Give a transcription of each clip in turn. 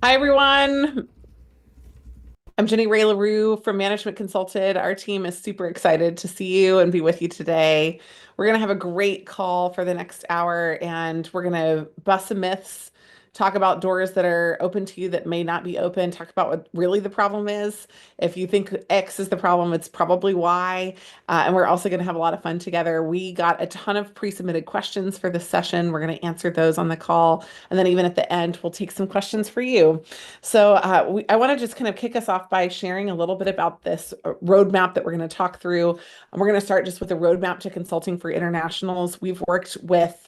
Hi, everyone. I'm Jenny Ray LaRue from Management Consulted. Our team is super excited to see you and be with you today. We're going to have a great call for the next hour, and we're going to bust some myths, talk about doors that are open to you that may not be open, talk about what really the problem is. If you think X is the problem, it's probably Y. And we're also going to have a lot of fun together. We got a ton of pre-submitted questions for this session. We're going to answer those on the call. And then even at the end, we'll take some questions for you. So I want to just kind of kick us off by sharing a little bit about this roadmap that we're going to talk through. And we're going to start just with a roadmap to consulting for internationals. We've worked with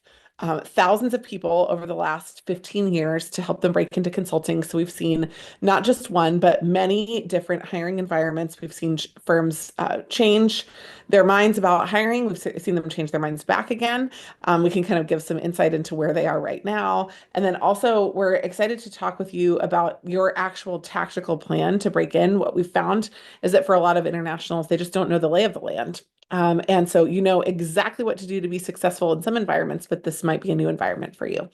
thousands of people over the last 15 years to help them break into consulting. So we've seen not just one, but many different hiring environments. We've seen firms change their minds about hiring. We've seen them change their minds back again. We can kind of give some insight into where they are right now. And then also, we're excited to talk with you about your actual tactical plan to break in. What we've found is that for a lot of internationals, they just don't know the lay of the land. And so you know exactly what to do to be successful in some environments, but this might be a new environment for you.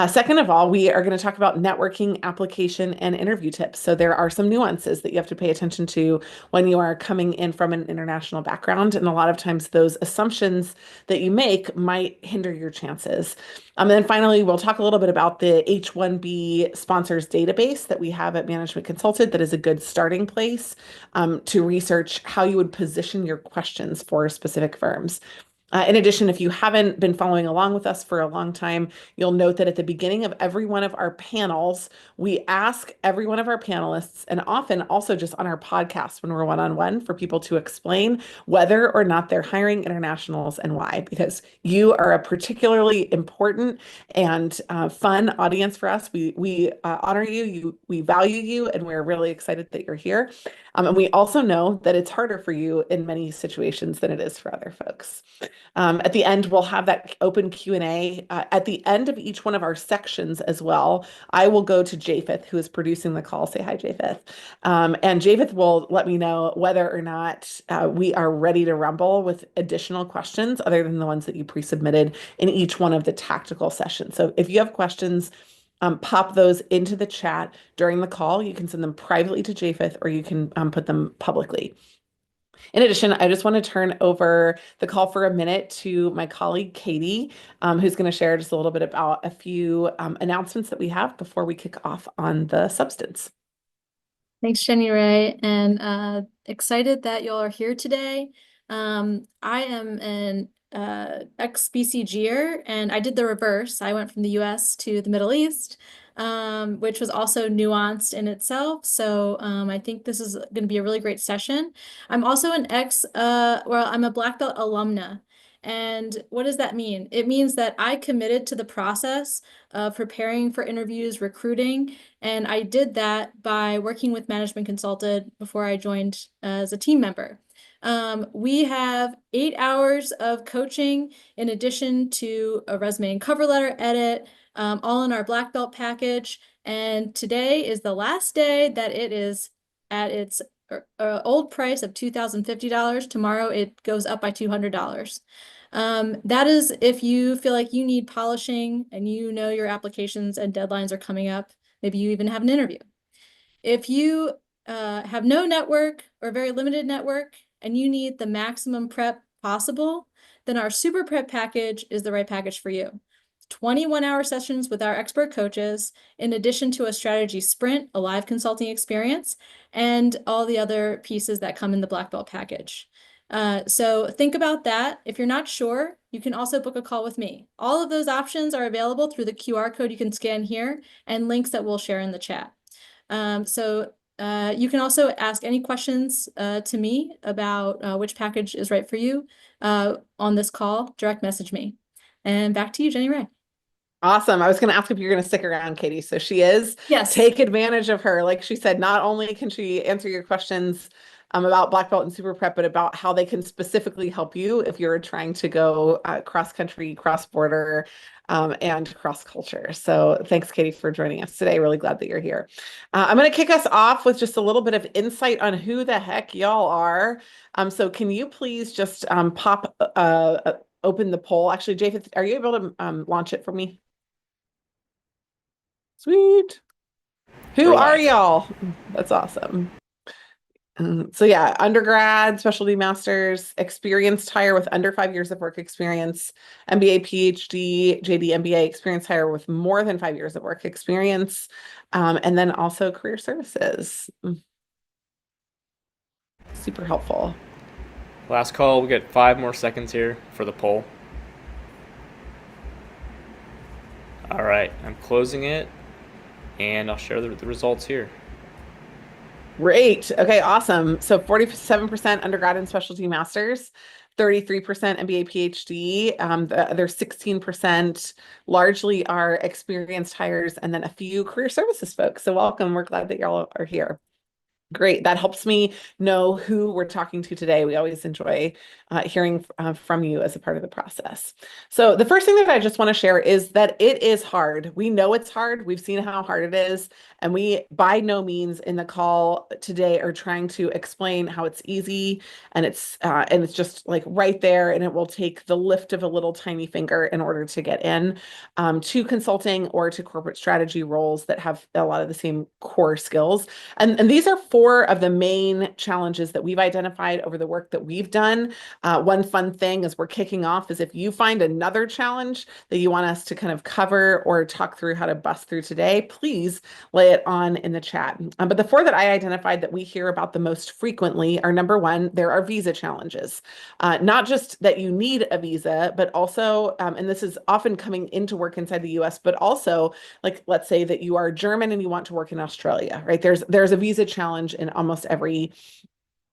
Second of all, we are going to talk about networking, application, and interview tips. So there are some nuances that you have to pay attention to when you are coming in from an international background. And a lot of times those assumptions that you make might hinder your chances. And then finally, we'll talk a little bit about the H-1B sponsors database that we have at Management Consulted that is a good starting place to research how you would position your questions for specific firms. In addition, if you haven't been following along with us for a long time, you'll note that at the beginning of every one of our panels, we ask every one of our panelists, and often also just on our podcast when we're one-on-one, for people to explain whether or not they're hiring internationals and why, because you are a particularly important and fun audience for us. We honor you, we value you, and we're really excited that you're here. And we also know that it's harder for you in many situations than it is for other folks. At the end, we'll have that open Q&A. At the end of each one of our sections as well, I will go to Japheth, who is producing the call. Say hi, Japheth. And Japheth will let me know whether or not we are ready to rumble with additional questions other than the ones that you pre-submitted in each one of the tactical sessions. So if you have questions, pop those into the chat during the call. You can send them privately to Japheth, or you can put them publicly. In addition, I just want to turn over the call for a minute to my colleague, Katie, who's going to share just a little bit about a few announcements that we have before we kick off on the substance. Thanks, Jenny Ray, and excited that y'all are here today. I am an ex-BCGer, and I did the reverse. I went from the US to the Middle East, which was also nuanced in itself. So I think this is going to be a really great session. I'm also an I'm a Black Belt alumna. And what does that mean? It means that I committed to the process of preparing for interviews, recruiting, and I did that by working with Management Consulted before I joined as a team member. We have 8 hours of coaching in addition to a resume and cover letter edit, all in our Black Belt package. And today is the last day that it is at its old price of $2,050. Tomorrow it goes up by $200. That is if you feel like you need polishing and you know your applications and deadlines are coming up. Maybe you even have an interview. If you have no network or very limited network and you need the maximum prep possible, then our super prep package is the right package for you. 21-hour sessions with our expert coaches, in addition to a strategy sprint, a live consulting experience, and all the other pieces that come in the Black Belt package. So think about that. If you're not sure, you can also book a call with me. All of those options are available through the QR code you can scan here and links that we'll share in the chat. You can also ask any questions to me about which package is right for you on this call. Direct message me. And back to you, Jenny Ray. Awesome. I was going to ask if you're going to stick around, Katie. So she is. Yes. Take advantage of her. Like she said, not only can she answer your questions about Black Belt and Super Prep, but about how they can specifically help you if you're trying to go cross country, cross border, and cross culture. So thanks, Katie, for joining us today. Really glad that you're here. I'm going to kick us off with just a little bit of insight on who the heck y'all are. So can you please just pop open the poll? Actually, Japheth, are you able to launch it for me? Sweet. Who We're are live. y'all? That's awesome. So yeah, undergrad, specialty masters, experienced hire with under 5 years of work experience, MBA, PhD, JD, MBA, experienced hire with more than 5 years of work experience, and then also career services. Super helpful. Last call. We get 5 more seconds here for the poll. All right, I'm closing it, and I'll share the results here. Great. Okay, awesome. So 47% undergrad and specialty masters, 33% MBA, PhD. The other 16% largely are experienced hires, and then a few career services folks. So welcome. We're glad that y'all are here. Great. That helps me know who we're talking to today. We always enjoy hearing from you as a part of the process. So the first thing that I just want to share is that it is hard. We know it's hard. We've seen how hard it is. And we, by no means in the call today, are trying to explain how it's easy and it's just like right there, and it will take the lift of a little tiny finger in order to get in to consulting or to corporate strategy roles that have a lot of the same core skills. And these are four of the main challenges that we've identified over the work that we've done. One fun thing as we're kicking off is if you find another challenge that you want us to kind of cover or talk through how to bust through today, please lay it on in the chat. But the four that I identified that we hear about the most frequently are: number one, there are visa challenges. Not just that you need a visa, but also, and this is often coming into work inside the US, but also like let's say that you are German and you want to work in Australia, right? There's a visa challenge in almost every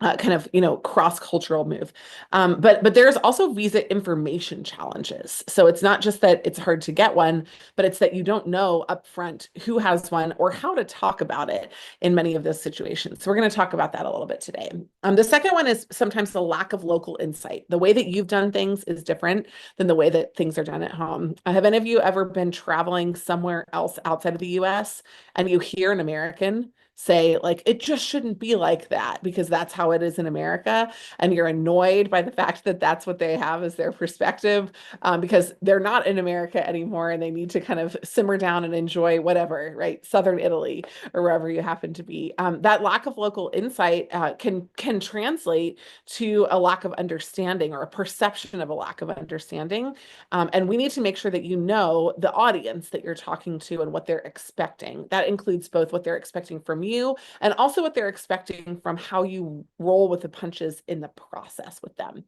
kind of cross-cultural move, but there's also visa information challenges. So it's not just that it's hard to get one, but it's that you don't know upfront who has one or how to talk about it in many of those situations. So we're going to talk about that a little bit today. The second one is sometimes the lack of local insight. The way that you've done things is different than the way that things are done at home. Have any of you ever been traveling somewhere else outside of the US and you hear an American say like it just shouldn't be like that because that's how it is in America, and you're annoyed by the fact that that's what they have as their perspective, because they're not in America anymore and they need to kind of simmer down and enjoy whatever, right? Southern Italy or wherever you happen to be. That lack of local insight can translate to a lack of understanding or a perception of a lack of understanding, and we need to make sure that you know the audience that you're talking to and what they're expecting. That includes both what they're expecting from you and also what they're expecting from how you roll with the punches in the process with them.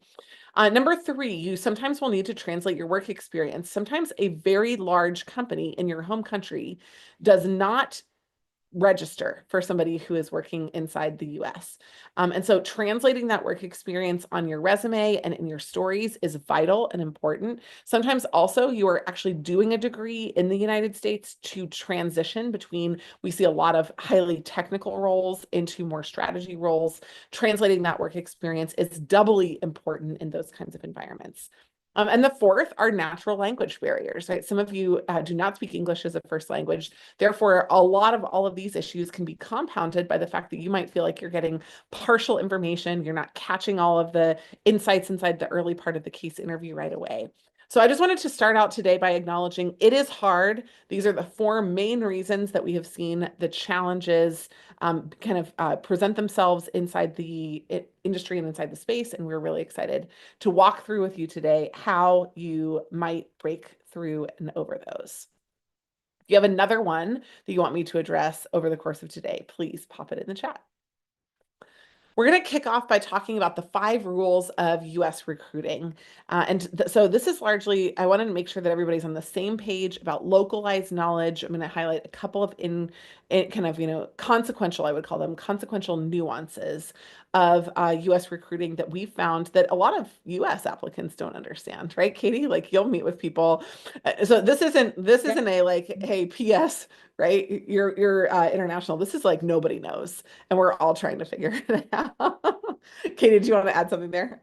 Number three, you sometimes will need to translate your work experience. Sometimes a very large company in your home country does not register for somebody who is working inside the US. And so translating that work experience on your resume and in your stories is vital and important. Sometimes also you are actually doing a degree in the United States to transition between, we see a lot of highly technical roles into more strategy roles. Translating that work experience is doubly important in those kinds of environments. And the fourth are natural language barriers, right? Some of you do not speak English as a first language. Therefore, a lot of all of these issues can be compounded by the fact that you might feel like you're getting partial information. You're not catching all of the insights inside the early part of the case interview right away. So I just wanted to start out today by acknowledging it is hard. These are the four main reasons that we have seen the challenges kind of present themselves inside the industry and inside the space. And we're really excited to walk through with you today how you might break through and over those. If you have another one that you want me to address over the course of today, please pop it in the chat. We're going to kick off by talking about the 5 rules of US recruiting. So this is largely, I wanted to make sure that everybody's on the same page about localized knowledge. I'm going to highlight a couple of kind of, consequential, I would call them consequential nuances of US recruiting that we found that a lot of US applicants don't understand, right, Katie? Like you'll meet with people. So this isn't a like, hey, PS, right? You're international. This is like nobody knows, and we're all trying to figure it out. Katie, do you want to add something there?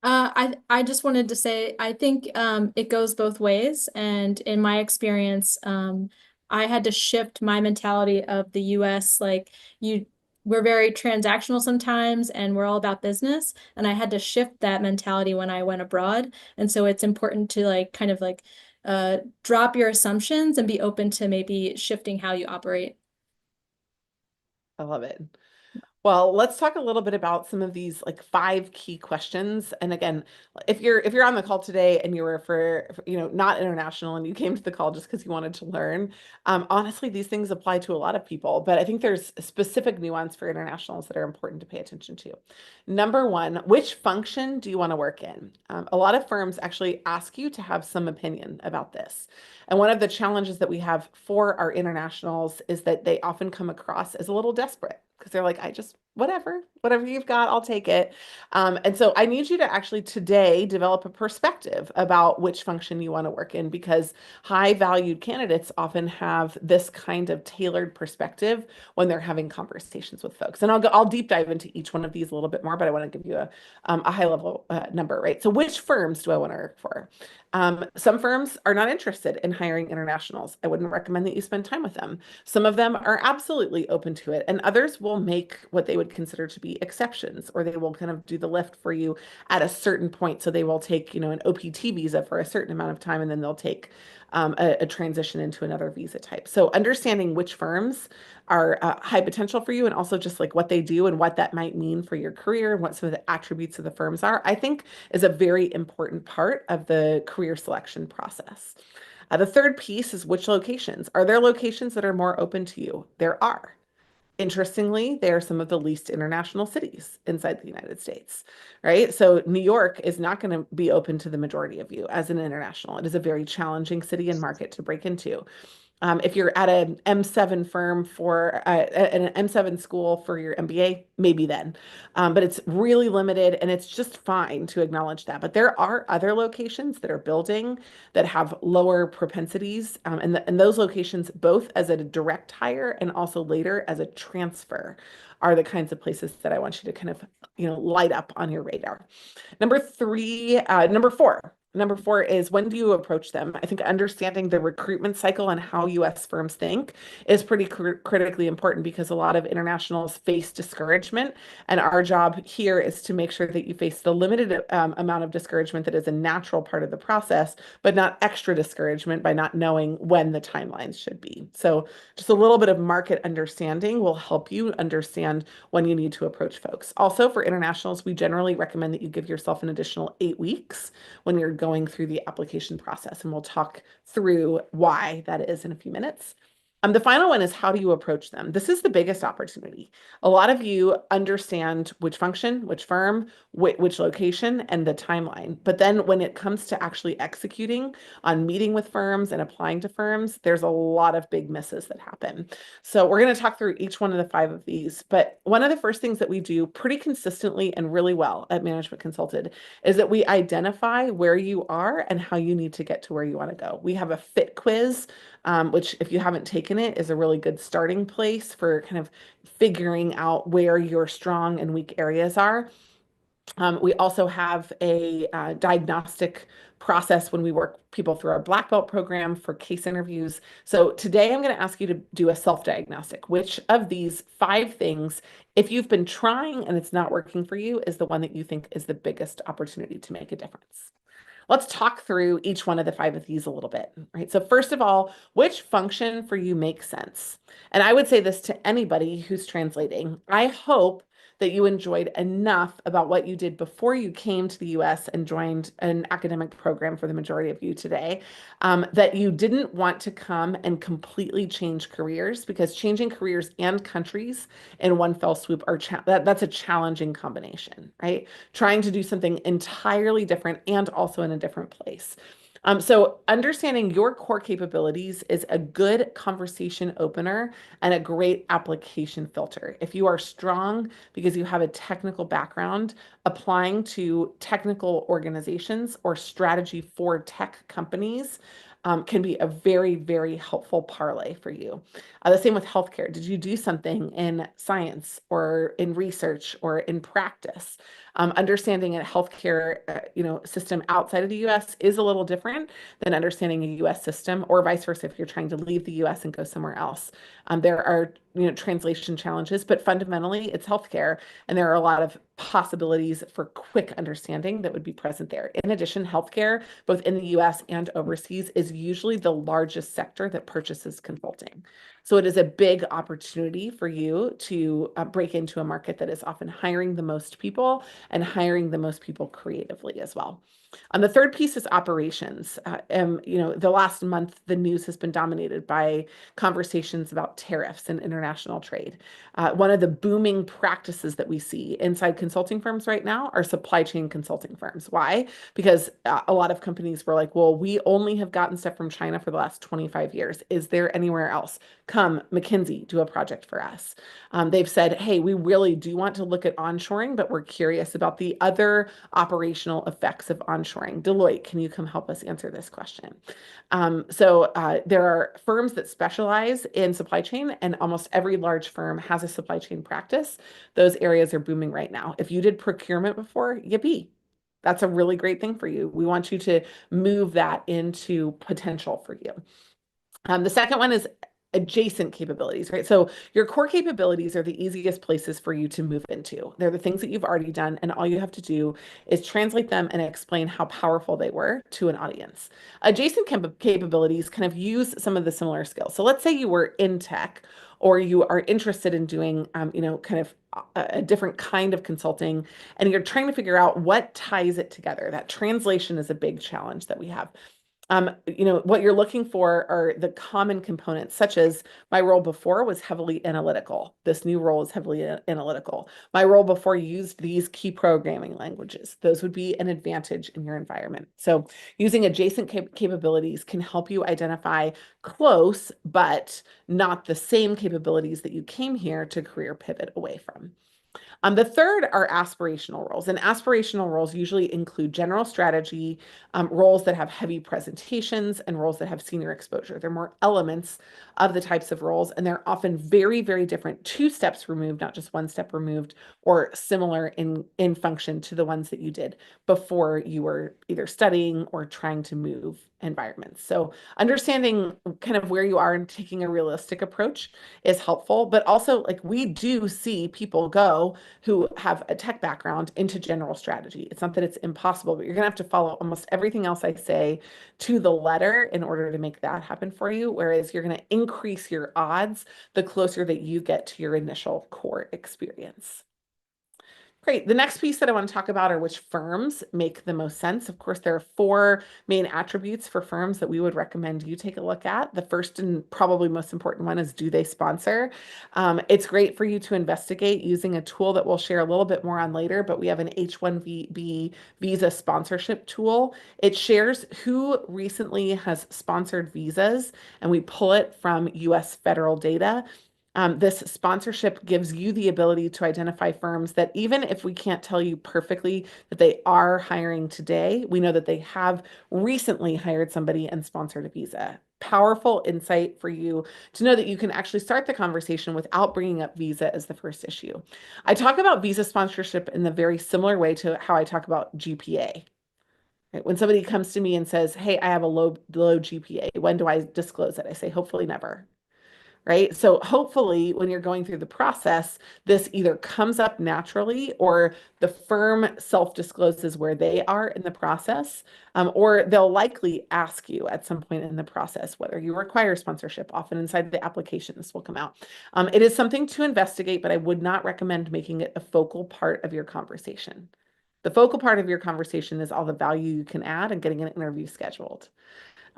I just wanted to say I think it goes both ways, and in my experience, I had to shift my mentality of the US. Like we're very transactional sometimes, and we're all about business, and I had to shift that mentality when I went abroad. And so it's important to like kind of like drop your assumptions and be open to maybe shifting how you operate. I love it. Well, let's talk a little bit about some of these like 5 key questions. And again, if you're on the call today and you were not international and you came to the call just because you wanted to learn, honestly, these things apply to a lot of people, but I think there's a specific nuance for internationals that are important to pay attention to. Number one, which function do you want to work in? A lot of firms actually ask you to have some opinion about this. And one of the challenges that we have for our internationals is that they often come across as a little desperate because they're like, whatever you've got, I'll take it. And so I need you to actually today develop a perspective about which function you want to work in, because high valued candidates often have this kind of tailored perspective when they're having conversations with folks. And I'll deep dive into each one of these a little bit more, but I want to give you a high level number, right? So which firms do I want to work for? Some firms are not interested in hiring internationals. I wouldn't recommend that you spend time with them. Some of them are absolutely open to it, and others will make what they would consider to be exceptions, or they will kind of do the lift for you at a certain point. So they will take, an OPT visa for a certain amount of time, and then they'll take a transition into another visa type. So understanding which firms are high potential for you, and also just like what they do and what that might mean for your career and what some of the attributes of the firms are, I think is a very important part of the career selection process. The third piece is which locations. Are there locations that are more open to you? There are. Interestingly, they are some of the least international cities inside the United States, right? So New York is not going to be open to the majority of you as an international. It is a very challenging city and market to break into. If you're at an M7 firm for an M7 school for your MBA, maybe then. But it's really limited, and it's just fine to acknowledge that. But there are other locations that are building that have lower propensities, and those locations, both as a direct hire and also later as a transfer, are the kinds of places that I want you to kind of light up on your radar. Number four is, when do you approach them? I think understanding the recruitment cycle and how US firms think is pretty critically important, because a lot of internationals face discouragement. And our job here is to make sure that you face the limited amount of discouragement that is a natural part of the process, but not extra discouragement by not knowing when the timelines should be. So just a little bit of market understanding will help you understand when you need to approach folks. Also, for internationals, we generally recommend that you give yourself an additional 8 weeks when you're going through the application process, and we'll talk through why that is in a few minutes. The final one is, how do you approach them? This is the biggest opportunity. A lot of you understand which function, which firm, which location, and the timeline. But then when it comes to actually executing on meeting with firms and applying to firms, there's a lot of big misses that happen. So we're going to talk through each one of the 5 of these. But one of the first things that we do pretty consistently and really well at Management Consulted is that we identify where you are and how you need to get to where you want to go. We have a fit quiz, which, if you haven't taken it, is a really good starting place for kind of figuring out where your strong and weak areas are. We also have a diagnostic process when we work people through our Black Belt program for case interviews. So today I'm going to ask you to do a self-diagnostic. Which of these 5 things, if you've been trying and it's not working for you, is the one that you think is the biggest opportunity to make a difference? Let's talk through each one of the 5 of these a little bit, right? So first of all, which function for you makes sense? And I would say this to anybody who's translating. I hope that you enjoyed enough about what you did before you came to the US and joined an academic program for the majority of you today, that you didn't want to come and completely change careers, because changing careers and countries in one fell swoop that's a challenging combination, right? Trying to do something entirely different and also in a different place. So understanding your core capabilities is a good conversation opener and a great application filter. If you are strong because you have a technical background, applying to technical organizations or strategy for tech companies can be a very, very helpful parlay for you. The same with healthcare. Did you do something in science or in research or in practice? Understanding a healthcare system outside of the US is a little different than understanding a US system, or vice versa if you're trying to leave the US and go somewhere else. There are translation challenges, but fundamentally it's healthcare, and there are a lot of possibilities for quick understanding that would be present there. In addition, healthcare, both in the US and overseas, is usually the largest sector that purchases consulting. So it is a big opportunity for you to break into a market that is often hiring the most people and hiring the most people creatively as well. The third piece is operations. The last month, the news has been dominated by conversations about tariffs and international trade. One of the booming practices that we see inside consulting firms right now are supply chain consulting firms. Why? Because a lot of companies were like, well, we only have gotten stuff from China for the last 25 years. Is there anywhere else? Come, McKinsey, do a project for us. They've said, hey, we really do want to look at onshoring, but we're curious about the other operational effects of onshoring. Deloitte, can you come help us answer this question? There are firms that specialize in supply chain, and almost every large firm has a supply chain practice. Those areas are booming right now. If you did procurement before, yippee. That's a really great thing for you. We want you to move that into potential for you. The second one is adjacent capabilities, right? So your core capabilities are the easiest places for you to move into. They're the things that you've already done, and all you have to do is translate them and explain how powerful they were to an audience. Adjacent capabilities kind of use some of the similar skills. So let's say you were in tech, or you are interested in doing, kind of a different kind of consulting, and you're trying to figure out what ties it together. That translation is a big challenge that we have. What you're looking for are the common components, such as my role before was heavily analytical. This new role is heavily analytical. My role before used these key programming languages. Those would be an advantage in your environment. So using adjacent capabilities can help you identify close, but not the same capabilities that you came here to career pivot away from. The third are aspirational roles, and aspirational roles usually include general strategy, roles that have heavy presentations, and roles that have senior exposure. They're more elements of the types of roles, and they're often very, very different, 2 steps removed, not just 1 step removed, or similar in function to the ones that you did before you were either studying or trying to move environments. So understanding kind of where you are and taking a realistic approach is helpful, but also like we do see people go who have a tech background into general strategy. It's not that it's impossible, but you're gonna have to follow almost everything else I say to the letter in order to make that happen for you, whereas you're gonna increase your odds the closer that you get to your initial core experience. Great. The next piece that I want to talk about are which firms make the most sense. Of course, there are 4 main attributes for firms that we would recommend you take a look at. The first and probably most important one is, do they sponsor? It's great for you to investigate using a tool that we'll share a little bit more on later, but we have an H-1B visa sponsorship tool. It shares who recently has sponsored visas, and we pull it from US federal data. This sponsorship gives you the ability to identify firms that, even if we can't tell you perfectly that they are hiring today, we know that they have recently hired somebody and sponsored a visa. Powerful insight for you to know that you can actually start the conversation without bringing up visa as the first issue. I talk about visa sponsorship in the very similar way to how I talk about GPA. Right? When somebody comes to me and says, hey, I have a low GPA, when do I disclose it? I say, hopefully never. Right? So hopefully when you're going through the process, this either comes up naturally, or the firm self-discloses where they are in the process, or they'll likely ask you at some point in the process whether you require sponsorship. Often inside the application, this will come out. It is something to investigate, but I would not recommend making it a focal part of your conversation. The focal part of your conversation is all the value you can add and getting an interview scheduled.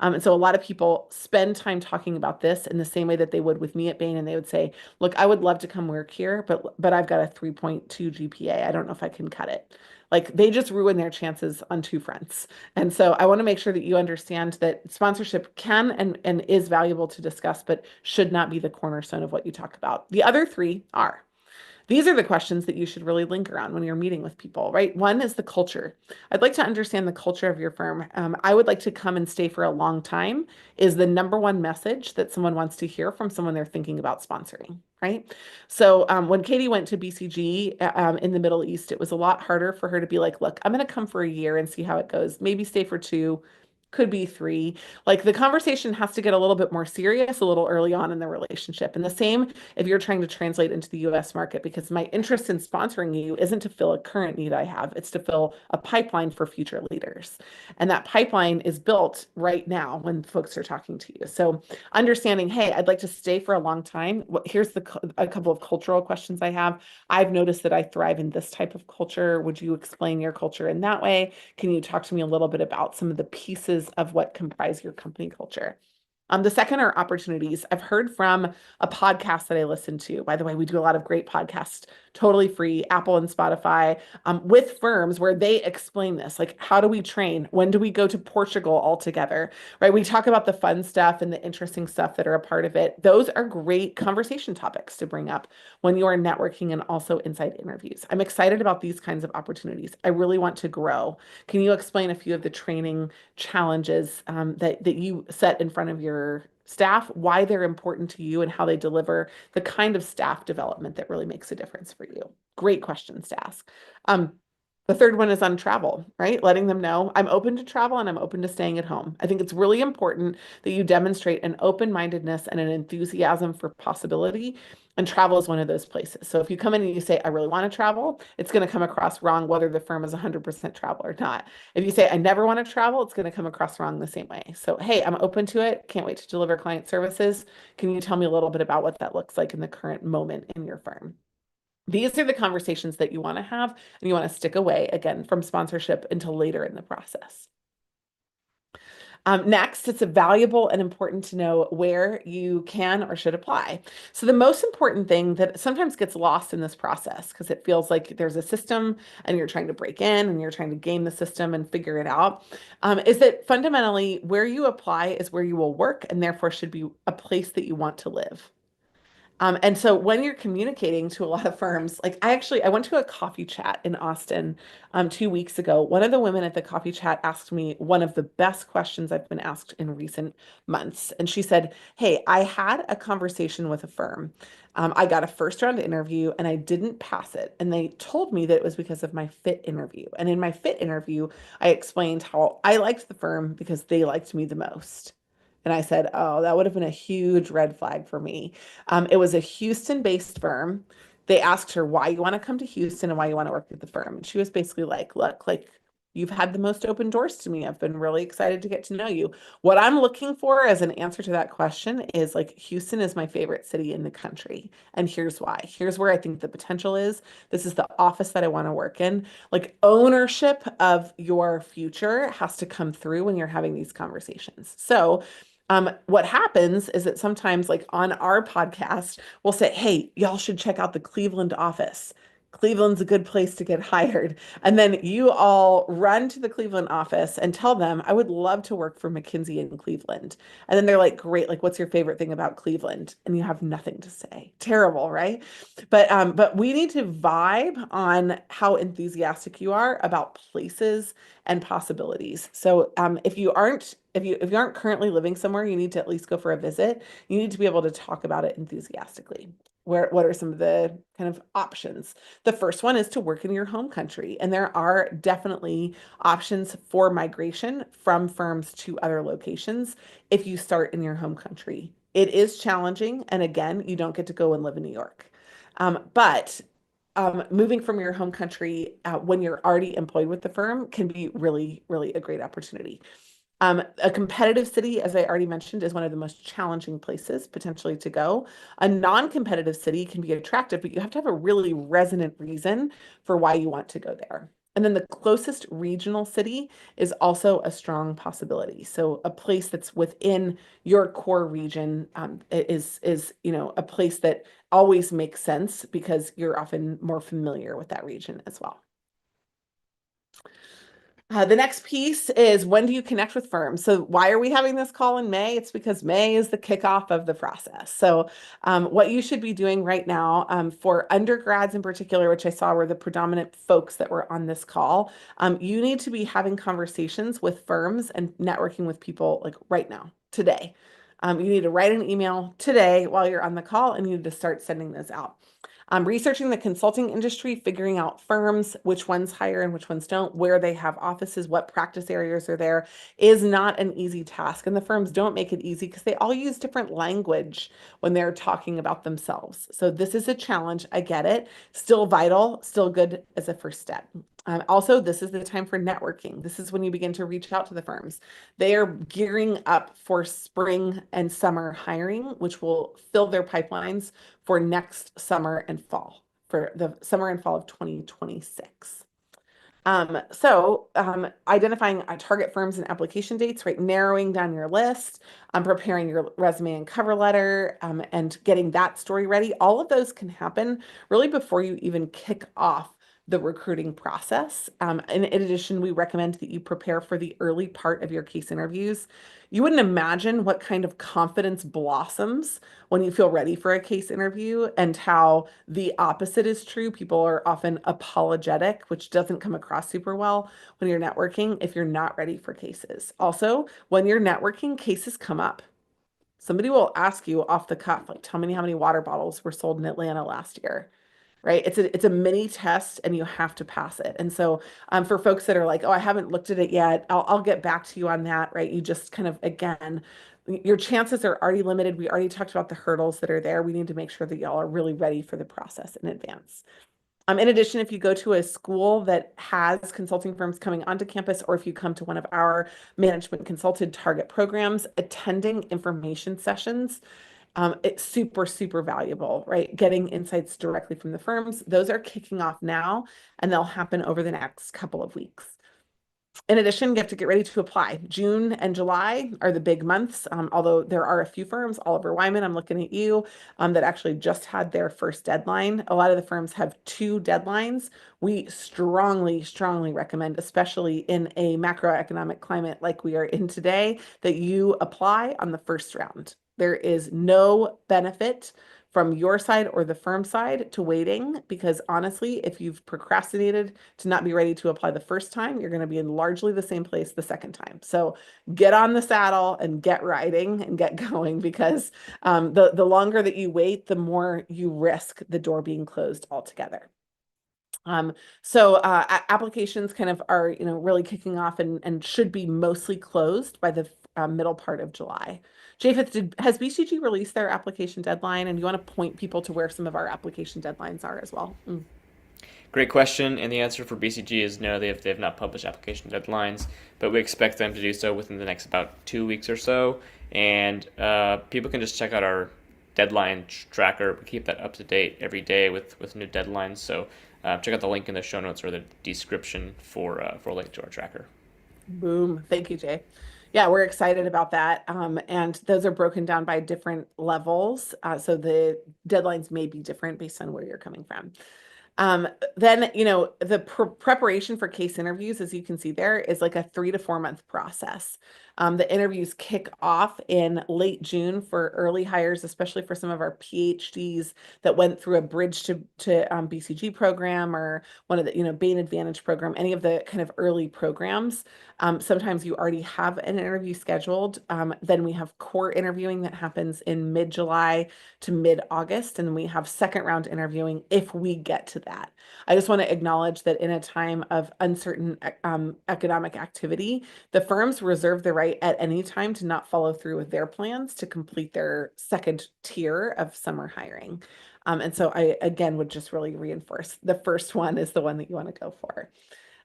And so a lot of people spend time talking about this in the same way that they would with me at Bain, and they would say, look, I would love to come work here, but I've got a 3.2 GPA. I don't know if I can cut it. Like, they just ruin their chances on 2 fronts. And so I want to make sure that you understand that sponsorship can and is valuable to discuss, but should not be the cornerstone of what you talk about. The other 3 are. These are the questions that you should really linger on when you're meeting with people, right? One is the culture. I'd like to understand the culture of your firm. I would like to come and stay for a long time is the #1 message that someone wants to hear from someone they're thinking about sponsoring, right? So when Katie went to BCG in the Middle East, it was a lot harder for her to be like, look, I'm going to come for a year and see how it goes. Maybe stay for 2, could be 3. Like the conversation has to get a little bit more serious a little early on in the relationship. And the same if you're trying to translate into the US market, because my interest in sponsoring you isn't to fill a current need I have, it's to fill a pipeline for future leaders. And that pipeline is built right now when folks are talking to you. So understanding, hey, I'd like to stay for a long time. Here's a couple of cultural questions I have. I've noticed that I thrive in this type of culture. Would you explain your culture in that way? Can you talk to me a little bit about some of the pieces of what comprise your company culture? The second are opportunities. I've heard from a podcast that I listen to. By the way, we do a lot of great podcasts, totally free, Apple and Spotify, with firms where they explain this. Like, how do we train? When do we go to Portugal all together? Right? We talk about the fun stuff and the interesting stuff that are a part of it. Those are great conversation topics to bring up when you are networking and also inside interviews. I'm excited about these kinds of opportunities. I really want to grow. Can you explain a few of the training challenges that you set in front of your staff, why they're important to you, and how they deliver the kind of staff development that really makes a difference for you? Great questions to ask. The third one is on travel, right? Letting them know I'm open to travel and I'm open to staying at home. I think it's really important that you demonstrate an open-mindedness and an enthusiasm for possibility. And travel is one of those places. So if you come in and you say, I really want to travel, it's going to come across wrong whether the firm is 100% travel or not. If you say, I never want to travel, it's going to come across wrong the same way. So, hey, I'm open to it. Can't wait to deliver client services. Can you tell me a little bit about what that looks like in the current moment in your firm? These are the conversations that you want to have, and you want to stick away again from sponsorship until later in the process. Next, it's valuable and important to know where you can or should apply. So the most important thing that sometimes gets lost in this process, because it feels like there's a system and you're trying to break in and you're trying to game the system and figure it out, is that fundamentally where you apply is where you will work and therefore should be a place that you want to live. And so when you're communicating to a lot of firms, like I went to a coffee chat in Austin 2 weeks ago. One of the women at the coffee chat asked me one of the best questions I've been asked in recent months. And she said, hey, I had a conversation with a firm. I got a first round interview and I didn't pass it. And they told me that it was because of my fit interview. And in my fit interview, I explained how I liked the firm because they liked me the most. And I said, oh, that would have been a huge red flag for me. It was a Houston-based firm. They asked her why you want to come to Houston and why you want to work at the firm. And she was basically like, look, like you've had the most open doors to me. I've been really excited to get to know you. What I'm looking for as an answer to that question is like, Houston is my favorite city in the country. And here's why. Here's where I think the potential is. This is the office that I want to work in. Like ownership of your future has to come through when you're having these conversations. So what happens is that sometimes, like on our podcast, we'll say, hey, y'all should check out the Cleveland office. Cleveland's a good place to get hired. And then you all run to the Cleveland office and tell them, I would love to work for McKinsey in Cleveland. And then they're like, great, like what's your favorite thing about Cleveland? And you have nothing to say. Terrible, right? But we need to vibe on how enthusiastic you are about places and possibilities. So if you aren't currently living somewhere, you need to at least go for a visit. You need to be able to talk about it enthusiastically. What are some of the kind of options? The first one is to work in your home country. And there are definitely options for migration from firms to other locations if you start in your home country. It is challenging. And again, you don't get to go and live in New York. But moving from your home country when you're already employed with the firm can be really, really a great opportunity. A competitive city, as I already mentioned, is one of the most challenging places potentially to go. A non-competitive city can be attractive, but you have to have a really resonant reason for why you want to go there. And then the closest regional city is also a strong possibility. So a place that's within your core region is a place that always makes sense because you're often more familiar with that region as well. The next piece is when do you connect with firms? So why are we having this call in May? It's because May is the kickoff of the process. So what you should be doing right now for undergrads in particular, which I saw were the predominant folks that were on this call, you need to be having conversations with firms and networking with people like right now, today. You need to write an email today while you're on the call and you need to start sending those out. Researching the consulting industry, figuring out firms, which ones hire and which ones don't, where they have offices, what practice areas are there, is not an easy task. And the firms don't make it easy because they all use different language when they're talking about themselves. So this is a challenge. I get it. Still vital, still good as a first step. Also, this is the time for networking. This is when you begin to reach out to the firms. They are gearing up for spring and summer hiring, which will fill their pipelines for next summer and fall, for the summer and fall of 2026. Identifying target firms and application dates, right? Narrowing down your list, preparing your resume and cover letter, and getting that story ready. All of those can happen really before you even kick off the recruiting process. In addition, we recommend that you prepare for the early part of your case interviews. You wouldn't imagine what kind of confidence blossoms when you feel ready for a case interview, and how the opposite is true. People are often apologetic, which doesn't come across super well when you're networking if you're not ready for cases. Also, when you're networking, cases come up. Somebody will ask you off the cuff, like, tell me how many water bottles were sold in Atlanta last year. Right? It's a mini test and you have to pass it. And so for folks that are like, oh, I haven't looked at it yet, I'll get back to you on that, right? You just kind of, again, your chances are already limited. We already talked about the hurdles that are there. We need to make sure that y'all are really ready for the process in advance. In addition, if you go to a school that has consulting firms coming onto campus, or if you come to one of our management consulted target programs, attending information sessions, it's super, super valuable, right? Getting insights directly from the firms. Those are kicking off now, and they'll happen over the next couple of weeks. In addition, you have to get ready to apply. June and July are the big months, although there are a few firms, Oliver Wyman, I'm looking at you, that actually just had their first deadline. A lot of the firms have 2 deadlines. We strongly, strongly recommend, especially in a macroeconomic climate like we are in today, that you apply on the first round. There is no benefit from your side or the firm side to waiting, because honestly, if you've procrastinated to not be ready to apply the first time, you're going to be in largely the same place the second time. So get on the saddle and get riding and get going, because the longer that you wait, the more you risk the door being closed altogether. Applications kind of are, really kicking off and should be mostly closed by the middle part of July. Japheth, has BCG released their application deadline? And you want to point people to where some of our application deadlines are as well? Great question, and the answer for BCG is no, they have not published application deadlines, but we expect them to do so within the next about 2 weeks or so. And people can just check out our deadline tracker. We keep that up to date every day with new deadlines. So check out the link in the show notes or the description for a link to our tracker. Boom. Thank you, Jay. Yeah, we're excited about that. And those are broken down by different levels. So the deadlines may be different based on where you're coming from. Then, the preparation for case interviews, as you can see there, is like a 3 to 4 month process. The interviews kick off in late June for early hires, especially for some of our PhDs that went through a Bridge to BCG program, or one of the, Bain Advantage program, any of the kind of early programs. Sometimes you already have an interview scheduled. Then we have core interviewing that happens in mid-July to mid-August, and we have second round interviewing if we get to that. I just want to acknowledge that in a time of uncertain economic activity, the firms reserve the right at any time to not follow through with their plans to complete their second tier of summer hiring. And so I, again, would just really reinforce the first one is the one that you want to go for.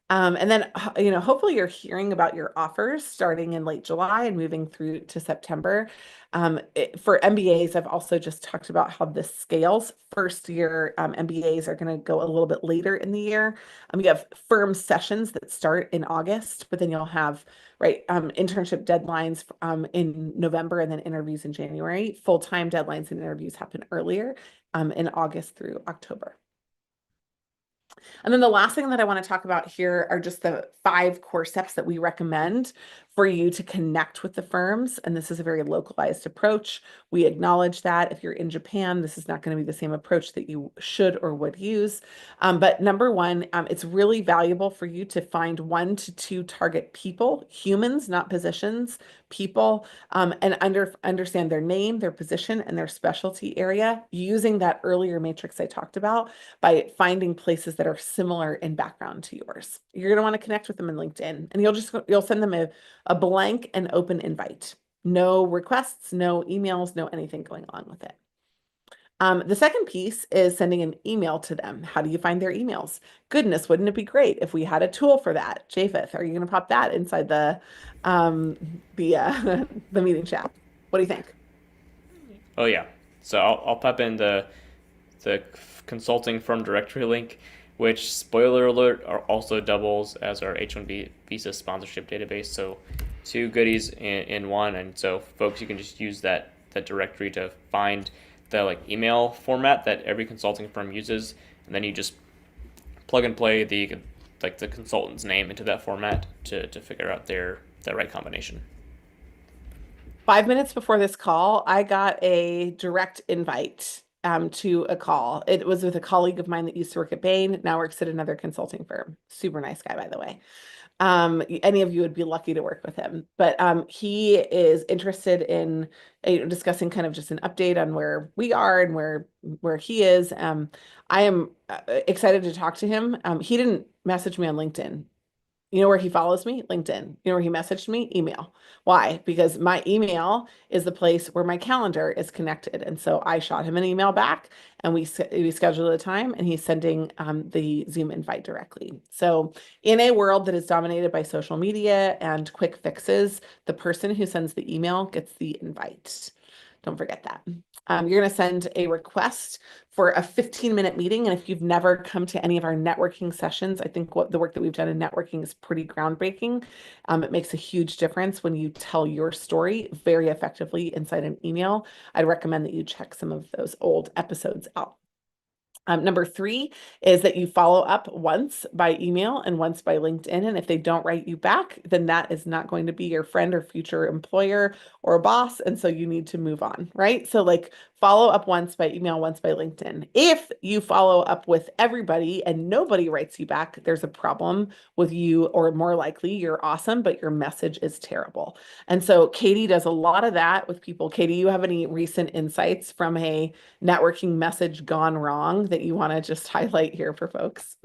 And then, hopefully you're hearing about your offers starting in late July and moving through to September. For MBAs, I've also just talked about how this scales. First year MBAs are going to go a little bit later in the year. You have firm sessions that start in August, but then you'll have internship deadlines in November, and then interviews in January. Full-time deadlines and interviews happen earlier in August through October. And then the last thing that I want to talk about here are just the 5 core steps that we recommend for you to connect with the firms. And this is a very localized approach. We acknowledge that if you're in Japan, this is not going to be the same approach that you should or would use. But number one, it's really valuable for you to find 1 to 2 target people, humans, not positions, people, and understand their name, their position, and their specialty area using that earlier matrix I talked about by finding places that are similar in background to yours. You're going to want to connect with them in LinkedIn, and you'll send them a blank and open invite. No requests, no emails, no anything going on with it. The second piece is sending an email to them. How do you find their emails? Goodness, wouldn't it be great if we had a tool for that? Japheth, are you going to pop that inside the the meeting chat? What do you think? Oh yeah. So I'll pop in the consulting firm directory link, which, spoiler alert, also doubles as our H-1B visa sponsorship database. So 2 goodies in one. And so folks, you can just use that directory to find the email format that every consulting firm uses, and then you just plug and play the consultant's name into that format to figure out the right combination. 5 minutes before this call, I got a direct invite to a call. It was with a colleague of mine that used to work at Bain, now works at another consulting firm. Super nice guy, by the way. Any of you would be lucky to work with him, but he is interested in discussing kind of just an update on where we are and where he is. I am excited to talk to him. He didn't message me on LinkedIn. You know where he follows me? LinkedIn. You know where he messaged me? Email. Why? Because my email is the place where my calendar is connected. And so I shot him an email back, and we scheduled a time, and he's sending the Zoom invite directly. So in a world that is dominated by social media and quick fixes, the person who sends the email gets the invite. Don't forget that. You're going to send a request for a 15-minute meeting. And if you've never come to any of our networking sessions, I think the work that we've done in networking is pretty groundbreaking. It makes a huge difference when you tell your story very effectively inside an email. I'd recommend that you check some of those old episodes out. Number 3 is that you follow up once by email and once by LinkedIn. And if they don't write you back, then that is not going to be your friend or future employer or boss. And so you need to move on, right? So follow up once by email, once by LinkedIn. If you follow up with everybody and nobody writes you back, there's a problem with you, or more likely you're awesome, but your message is terrible. And so Katie does a lot of that with people. Katie, you have any recent insights from a networking message gone wrong that you want to just highlight here for folks?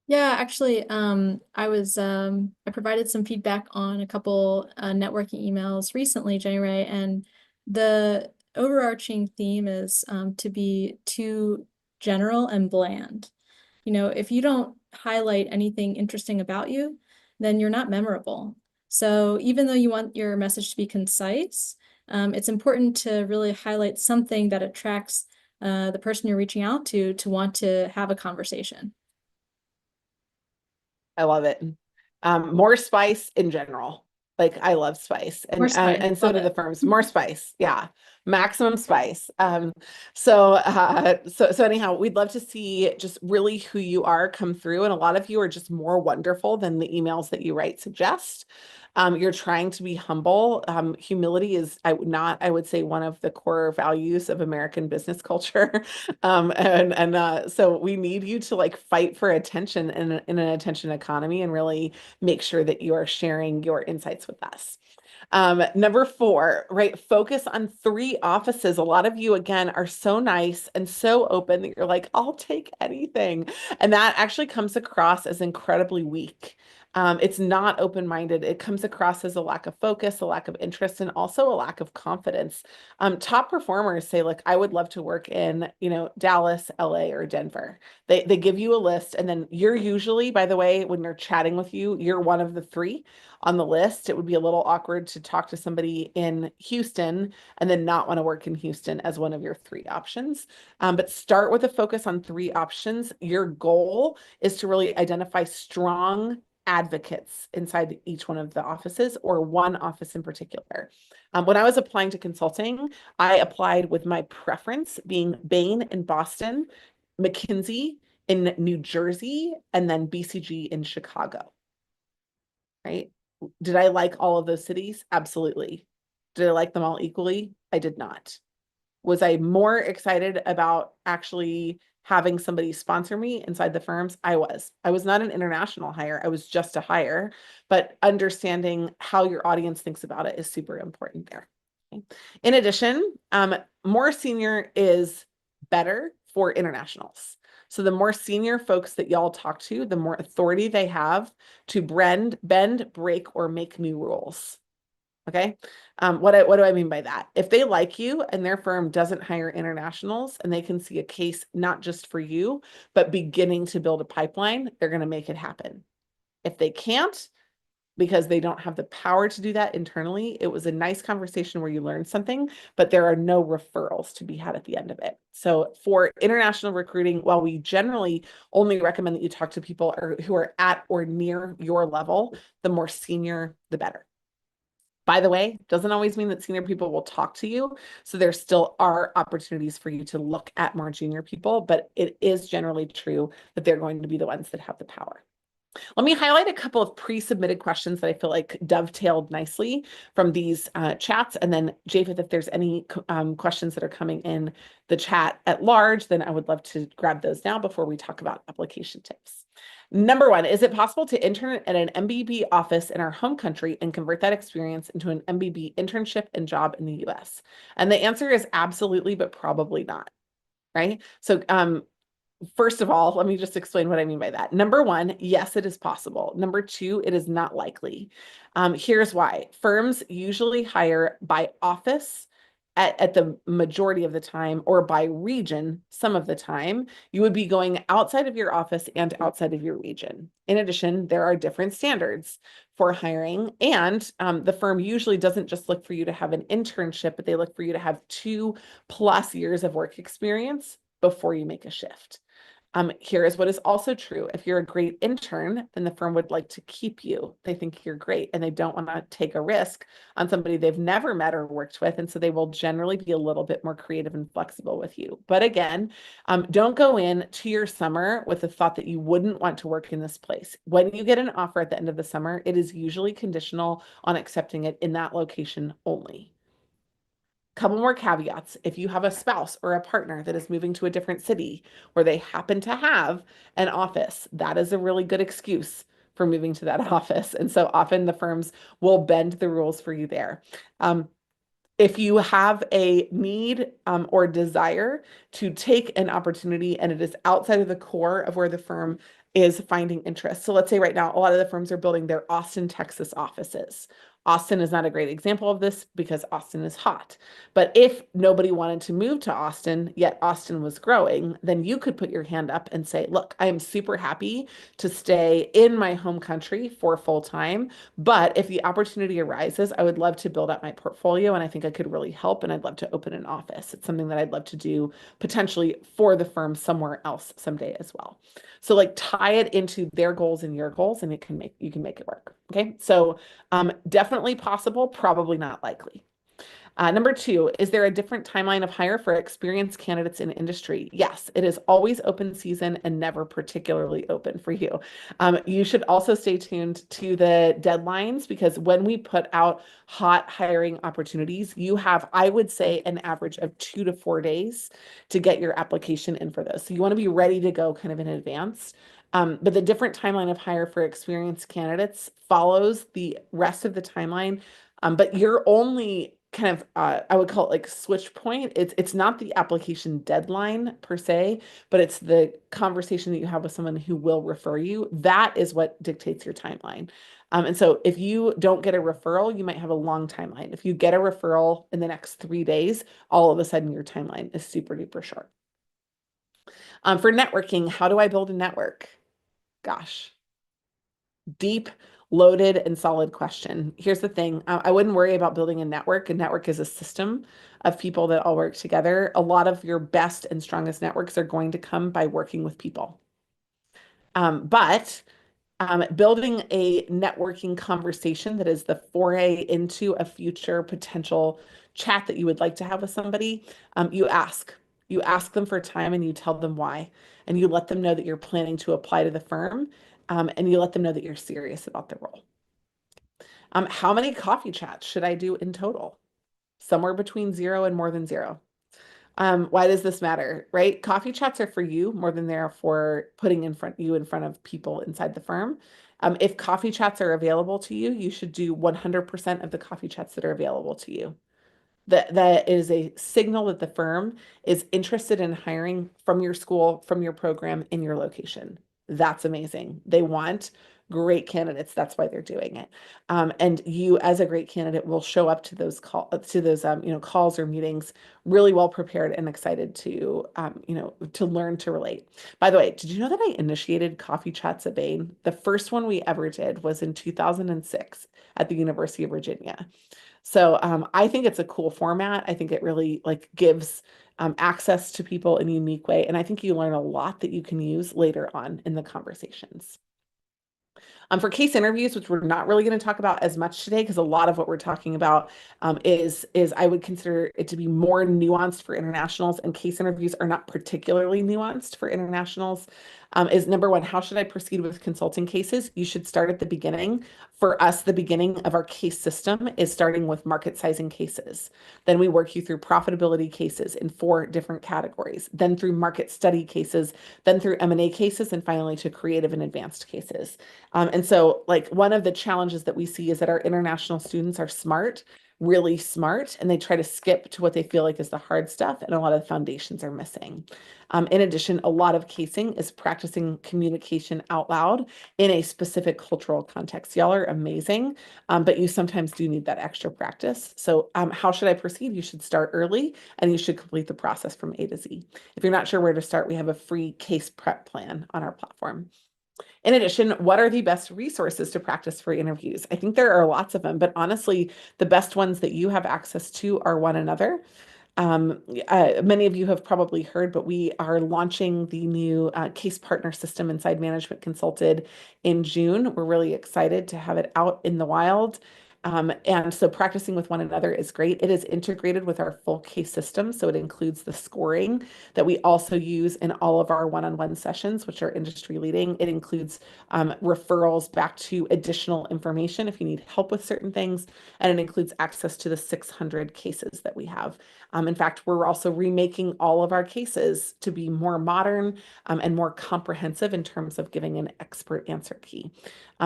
Yeah, actually, I provided some feedback on a couple networking emails recently, January, and the overarching theme is to be too general and bland. If you don't highlight anything interesting about you, then you're not memorable. So even though you want your message to be concise, it's important to really highlight something that attracts the person you're reaching out to want to have a conversation. I love it. More spice in general. I love spice, and More spice. and so Love do the it. firms. More spice, yeah, maximum spice. So anyhow, we'd love to see just really who you are come through, and a lot of you are just more wonderful than the emails that you write suggest. You're trying to be humble. Humility is, I would say, one of the core values of American business culture. So we need you to fight for attention in an attention economy and really make sure that you are sharing your insights with us. Number 4, right? Focus on 3 offices. A lot of you, again, are so nice and so open that you're like, I'll take anything. And that actually comes across as incredibly weak. It's not open-minded. It comes across as a lack of focus, a lack of interest, and also a lack of confidence. Top performers say, I would love to work in, Dallas, LA, or Denver. They give you a list, and then you're usually, by the way, when they're chatting with you, you're one of the 3 on the list. It would be a little awkward to talk to somebody in Houston and then not want to work in Houston as one of your 3 options. But start with a focus on 3 options. Your goal is to really identify strong advocates inside each one of the offices, or one office in particular. When I was applying to consulting, I applied with my preference being Bain in Boston, McKinsey in New Jersey, and then BCG in Chicago. Right? Did I like all of those cities? Absolutely. Did I like them all equally? I did not. Was I more excited about actually having somebody sponsor me inside the firms? I was. I was not an international hire. I was just a hire, but understanding how your audience thinks about it is super important there. Okay. In addition, more senior is better for internationals. So the more senior folks that y'all talk to, the more authority they have to bend, break, or make new rules. Okay. What do I mean by that? If they like you and their firm doesn't hire internationals and they can see a case not just for you, but beginning to build a pipeline, they're going to make it happen. If they can't, because they don't have the power to do that internally, it was a nice conversation where you learned something, but there are no referrals to be had at the end of it. So for international recruiting, while we generally only recommend that you talk to people who are at or near your level, the more senior, the better. By the way, doesn't always mean that senior people will talk to you. So there still are opportunities for you to look at more junior people, but it is generally true that they're going to be the ones that have the power. Let me highlight a couple of pre-submitted questions that I feel like dovetailed nicely from these chats. And then Japheth, if there's any questions that are coming in the chat at large, then I would love to grab those now before we talk about application tips. Number one, is it possible to intern at an MBB office in our home country and convert that experience into an MBB internship and job in the US? And the answer is absolutely, but probably not, right? So first of all, let me just explain what I mean by that. Number one, yes, it is possible. Number two, it is not likely. Here's why. Firms usually hire by office at the majority of the time, or by region some of the time. You would be going outside of your office and outside of your region. In addition, there are different standards for hiring, and the firm usually doesn't just look for you to have an internship, but they look for you to have 2+ years of work experience before you make a shift. Here is what is also true. If you're a great intern, then the firm would like to keep you. They think you're great and they don't want to take a risk on somebody they've never met or worked with. And so they will generally be a little bit more creative and flexible with you. But again, don't go in to your summer with the thought that you wouldn't want to work in this place. When you get an offer at the end of the summer, it is usually conditional on accepting it in that location only. Couple more caveats. If you have a spouse or a partner that is moving to a different city where they happen to have an office, that is a really good excuse for moving to that office. And so often the firms will bend the rules for you there. If you have a need or desire to take an opportunity and it is outside of the core of where the firm is finding interest. So let's say right now, a lot of the firms are building their Austin, Texas offices. Austin is not a great example of this because Austin is hot. But if nobody wanted to move to Austin, yet Austin was growing, then you could put your hand up and say, look, I am super happy to stay in my home country for full time. But if the opportunity arises, I would love to build up my portfolio and I think I could really help and I'd love to open an office. It's something that I'd love to do potentially for the firm somewhere else someday as well. So like tie it into their goals and your goals and you can make it work. Okay. So definitely possible, probably not likely. Number two, is there a different timeline of hire for experienced candidates in industry? Yes, it is always open season and never particularly open for you. You should also stay tuned to the deadlines because when we put out hot hiring opportunities, you have, I would say, an average of 2 to 4 days to get your application in for those. So you want to be ready to go kind of in advance. But the different timeline of hire for experienced candidates follows the rest of the timeline. But you're only kind of I would call it like switch point. It's not the application deadline per se, but it's the conversation that you have with someone who will refer you. That is what dictates your timeline. And so if you don't get a referral, you might have a long timeline. If you get a referral in the next 3 days, all of a sudden your timeline is super duper short. For networking, how do I build a network? Gosh, deep, loaded, and solid question. Here's the thing. I wouldn't worry about building a network. A network is a system of people that all work together. A lot of your best and strongest networks are going to come by working with people. But building a networking conversation that is the foray into a future potential chat that you would like to have with somebody, you ask. You ask them for time and you tell them why. And you let them know that you're planning to apply to the firm and you let them know that you're serious about the role. How many coffee chats should I do in total? Somewhere between 0 and more than 0. Why does this matter, right? Coffee chats are for you more than they're for putting you in front of people inside the firm. If coffee chats are available to you, you should do 100% of the coffee chats that are available to you. That is a signal that the firm is interested in hiring from your school, from your program, in your location. That's amazing. They want great candidates. That's why they're doing it. And you, as a great candidate, will show up to those calls or meetings really well prepared and excited to to learn to relate. By the way, did you know that I initiated coffee chats at Bain? The first one we ever did was in 2006 at the University of Virginia. So I think it's a cool format. I think it really like gives access to people in a unique way. And I think you learn a lot that you can use later on in the conversations. For case interviews, which we're not really going to talk about as much today, because a lot of what we're talking about is I would consider it to be more nuanced for internationals, and case interviews are not particularly nuanced for internationals. Is number one, how should I proceed with consulting cases? You should start at the beginning. For us, the beginning of our case system is starting with market sizing cases. Then we work you through profitability cases in 4 different categories, then through market study cases, then through M&A cases, and finally to creative and advanced cases. And so like one of the challenges that we see is that our international students are smart, really smart, and they try to skip to what they feel like is the hard stuff, and a lot of the foundations are missing. In addition, a lot of casing is practicing communication out loud in a specific cultural context. Y'all are amazing, but you sometimes do need that extra practice. So how should I proceed? You should start early and you should complete the process from A to Z. If you're not sure where to start, we have a free case prep plan on our platform. In addition, what are the best resources to practice for interviews? I think there are lots of them, but honestly, the best ones that you have access to are one another. Many of you have probably heard, but we are launching the new case partner system inside Management Consulted in June. We're really excited to have it out in the wild. And so practicing with one another is great. It is integrated with our full case system. So it includes the scoring that we also use in all of our one-on-one sessions, which are industry leading. It includes referrals back to additional information if you need help with certain things. And it includes access to the 600 cases that we have. In fact, we're also remaking all of our cases to be more modern and more comprehensive in terms of giving an expert answer key.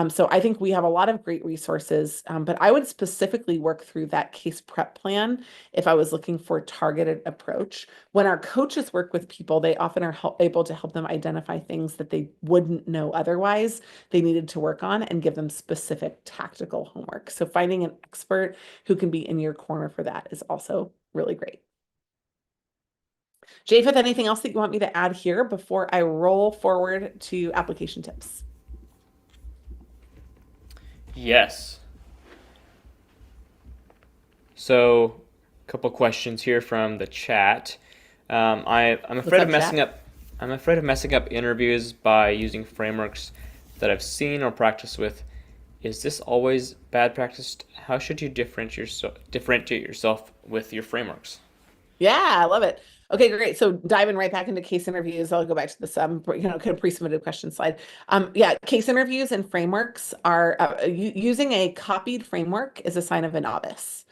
So I think we have a lot of great resources, but I would specifically work through that case prep plan if I was looking for a targeted approach. When our coaches work with people, they often are able to help them identify things that they wouldn't know otherwise they needed to work on and give them specific tactical homework. So finding an expert who can be in your corner for that is also really great. Japheth, anything else that you want me to add here before I roll forward to application tips? Yes. So, a couple questions here from the chat. I'm afraid up, of messing chat? up. I'm afraid of messing up interviews by using frameworks that I've seen or practiced with. Is this always bad practice? How should you differentiate yourself with your frameworks? Yeah, I love it. Okay, great. So diving right back into case interviews, I'll go back to this, kind of pre-submitted question slide. Yeah, case interviews and frameworks are using a copied framework is a sign of a novice.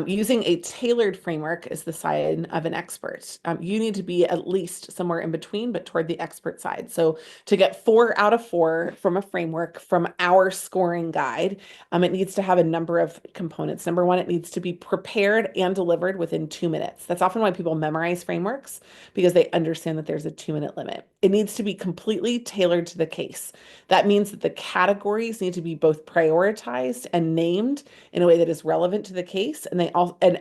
Using a tailored framework is the sign of an expert. You need to be at least somewhere in between, but toward the expert side. So to get 4 out of 4 from a framework from our scoring guide, it needs to have a number of components. Number one, it needs to be prepared and delivered within 2 minutes. That's often why people memorize frameworks, because they understand that there's a 2-minute limit. It needs to be completely tailored to the case. That means that the categories need to be both prioritized and named in a way that is relevant to the case, and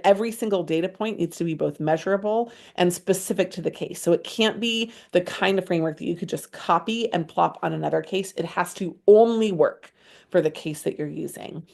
every single data point needs to be both measurable and specific to the case. So it can't be the kind of framework that you could just copy and plop on another case. It has to only work for the case that you're using.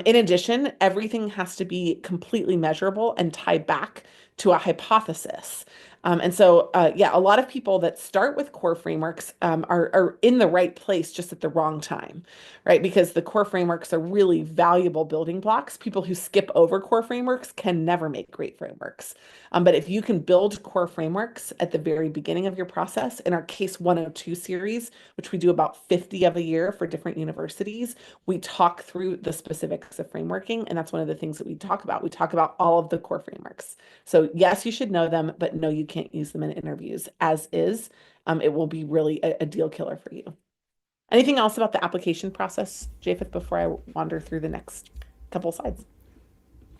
In addition, everything has to be completely measurable and tie back to a hypothesis. And so, yeah, a lot of people that start with core frameworks are in the right place just at the wrong time, right? Because the core frameworks are really valuable building blocks. People who skip over core frameworks can never make great frameworks. But if you can build core frameworks at the very beginning of your process, in our Case 102 series, which we do about 50 of a year for different universities, we talk through the specifics of frameworking. And that's one of the things that we talk about. We talk about all of the core frameworks. So yes, you should know them, but no, you can't use them in interviews as is. It will be really a deal killer for you. Anything else about the application process, Japheth, before I wander through the next couple slides?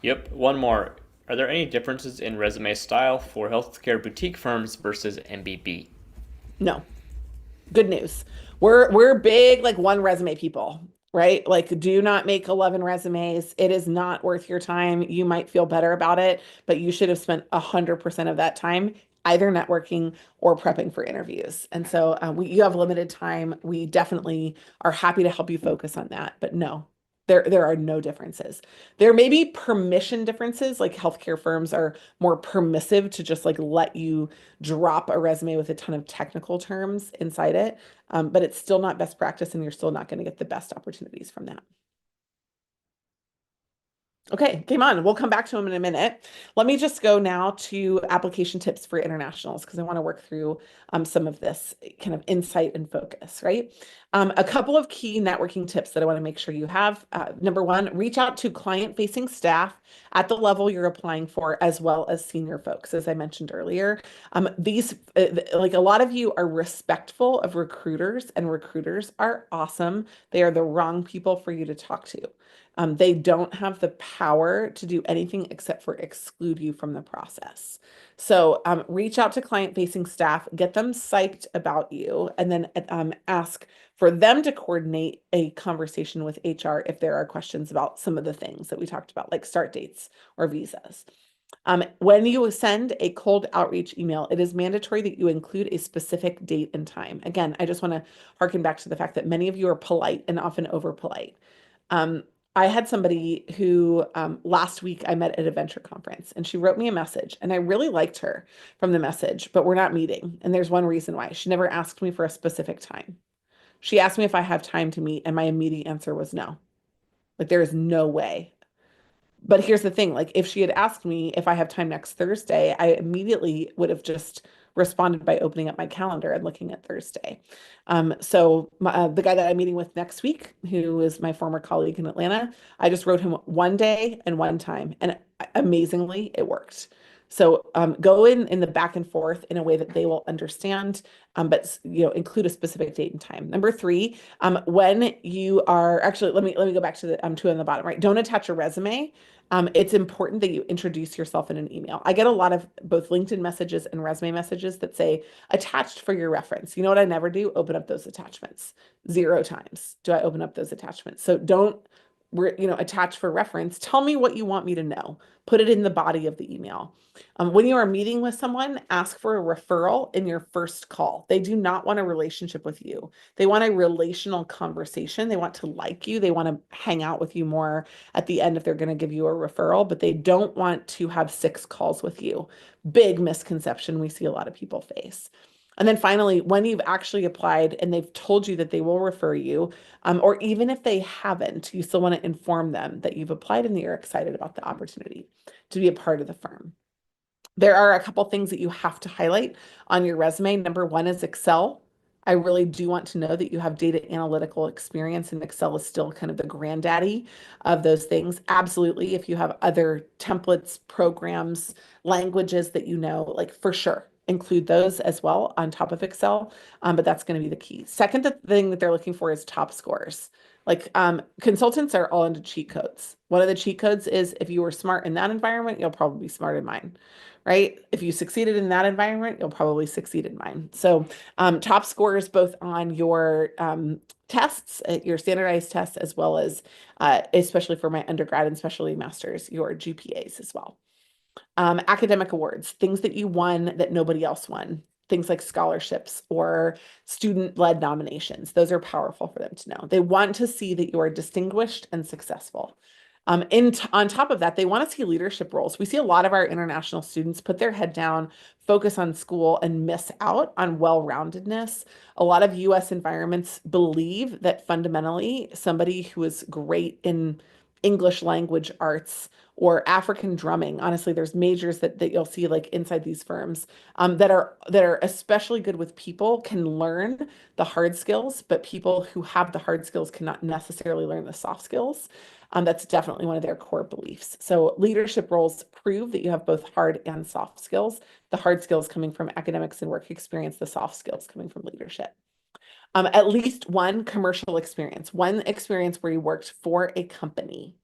Yep, one more. Are there any differences in resume style for healthcare boutique firms versus MBB? No. Good news. We're big like one resume people, right? Like do not make 11 resumes. It is not worth your time. You might feel better about it, but you should have spent 100% of that time either networking or prepping for interviews. And so you have limited time. We definitely are happy to help you focus on that, but no. There are no differences. There may be permission differences, like healthcare firms are more permissive to just like let you drop a resume with a ton of technical terms inside it. But it's still not best practice and you're still not going to get the best opportunities from that. Okay, game on. We'll come back to them in a minute. Let me just go now to application tips for internationals because I want to work through some of this kind of insight and focus, right? A couple of key networking tips that I want to make sure you have. Number one, reach out to client-facing staff at the level you're applying for, as well as senior folks, as I mentioned earlier. Like a lot of you are respectful of recruiters, and recruiters are awesome. They are the wrong people for you to talk to. They don't have the power to do anything except for exclude you from the process. So reach out to client-facing staff, get them psyched about you, and then ask for them to coordinate a conversation with HR if there are questions about some of the things that we talked about, like start dates or visas. When you send a cold outreach email, it is mandatory that you include a specific date and time. Again, I just want to harken back to the fact that many of you are polite and often over polite. I had somebody who last week I met at a venture conference and she wrote me a message and I really liked her from the message, but we're not meeting. And there's one reason why. She never asked me for a specific time. She asked me if I have time to meet and my immediate answer was no. Like there is no way. But here's the thing, like if she had asked me if I have time next Thursday, I immediately would have just responded by opening up my calendar and looking at Thursday. So the guy that I'm meeting with next week, who is my former colleague in Atlanta, I just wrote him one day and one time, and amazingly, it worked. So go in the back and forth in a way that they will understand, but include a specific date and time. Number three, when you are actually, let me go back to the two on the bottom, right? Don't attach a resume. It's important that you introduce yourself in an email. I get a lot of both LinkedIn messages and resume messages that say attached for your reference. You know what I never do? Open up those attachments. 0 times do I open up those attachments. So don't attach for reference. Tell me what you want me to know. Put it in the body of the email. When you are meeting with someone, ask for a referral in your first call. They do not want a relationship with you. They want a relational conversation. They want to like you. They want to hang out with you more at the end if they're going to give you a referral, but they don't want to have 6 calls with you. Big misconception we see a lot of people face. And then finally, when you've actually applied and they've told you that they will refer you, or even if they haven't, you still want to inform them that you've applied and that you're excited about the opportunity to be a part of the firm. There are a couple things that you have to highlight on your resume. Number one is Excel. I really do want to know that you have data analytical experience, and Excel is still kind of the granddaddy of those things. Absolutely. If you have other templates, programs, languages that you know, like for sure, include those as well on top of Excel. But that's going to be the key. Second, the thing that they're looking for is top scores. Like consultants are all into cheat codes. One of the cheat codes is if you were smart in that environment, you'll probably be smart in mine, right? If you succeeded in that environment, you'll probably succeed in mine. So top scores both on your tests, your standardized tests, as well as, especially for my undergrad and especially master's, your GPAs as well. Academic awards, things that you won that nobody else won. Things like scholarships or student-led nominations. Those are powerful for them to know. They want to see that you are distinguished and successful. On top of that, they want to see leadership roles. We see a lot of our international students put their head down, focus on school, and miss out on well-roundedness. A lot of US environments believe that fundamentally somebody who is great in English language arts or African drumming, honestly, there's majors that you'll see like inside these firms that are especially good with people, can learn the hard skills, but people who have the hard skills cannot necessarily learn the soft skills. That's definitely one of their core beliefs. So leadership roles prove that you have both hard and soft skills, the hard skills coming from academics and work experience, the soft skills coming from leadership. At least one commercial experience, one experience where you worked for a company.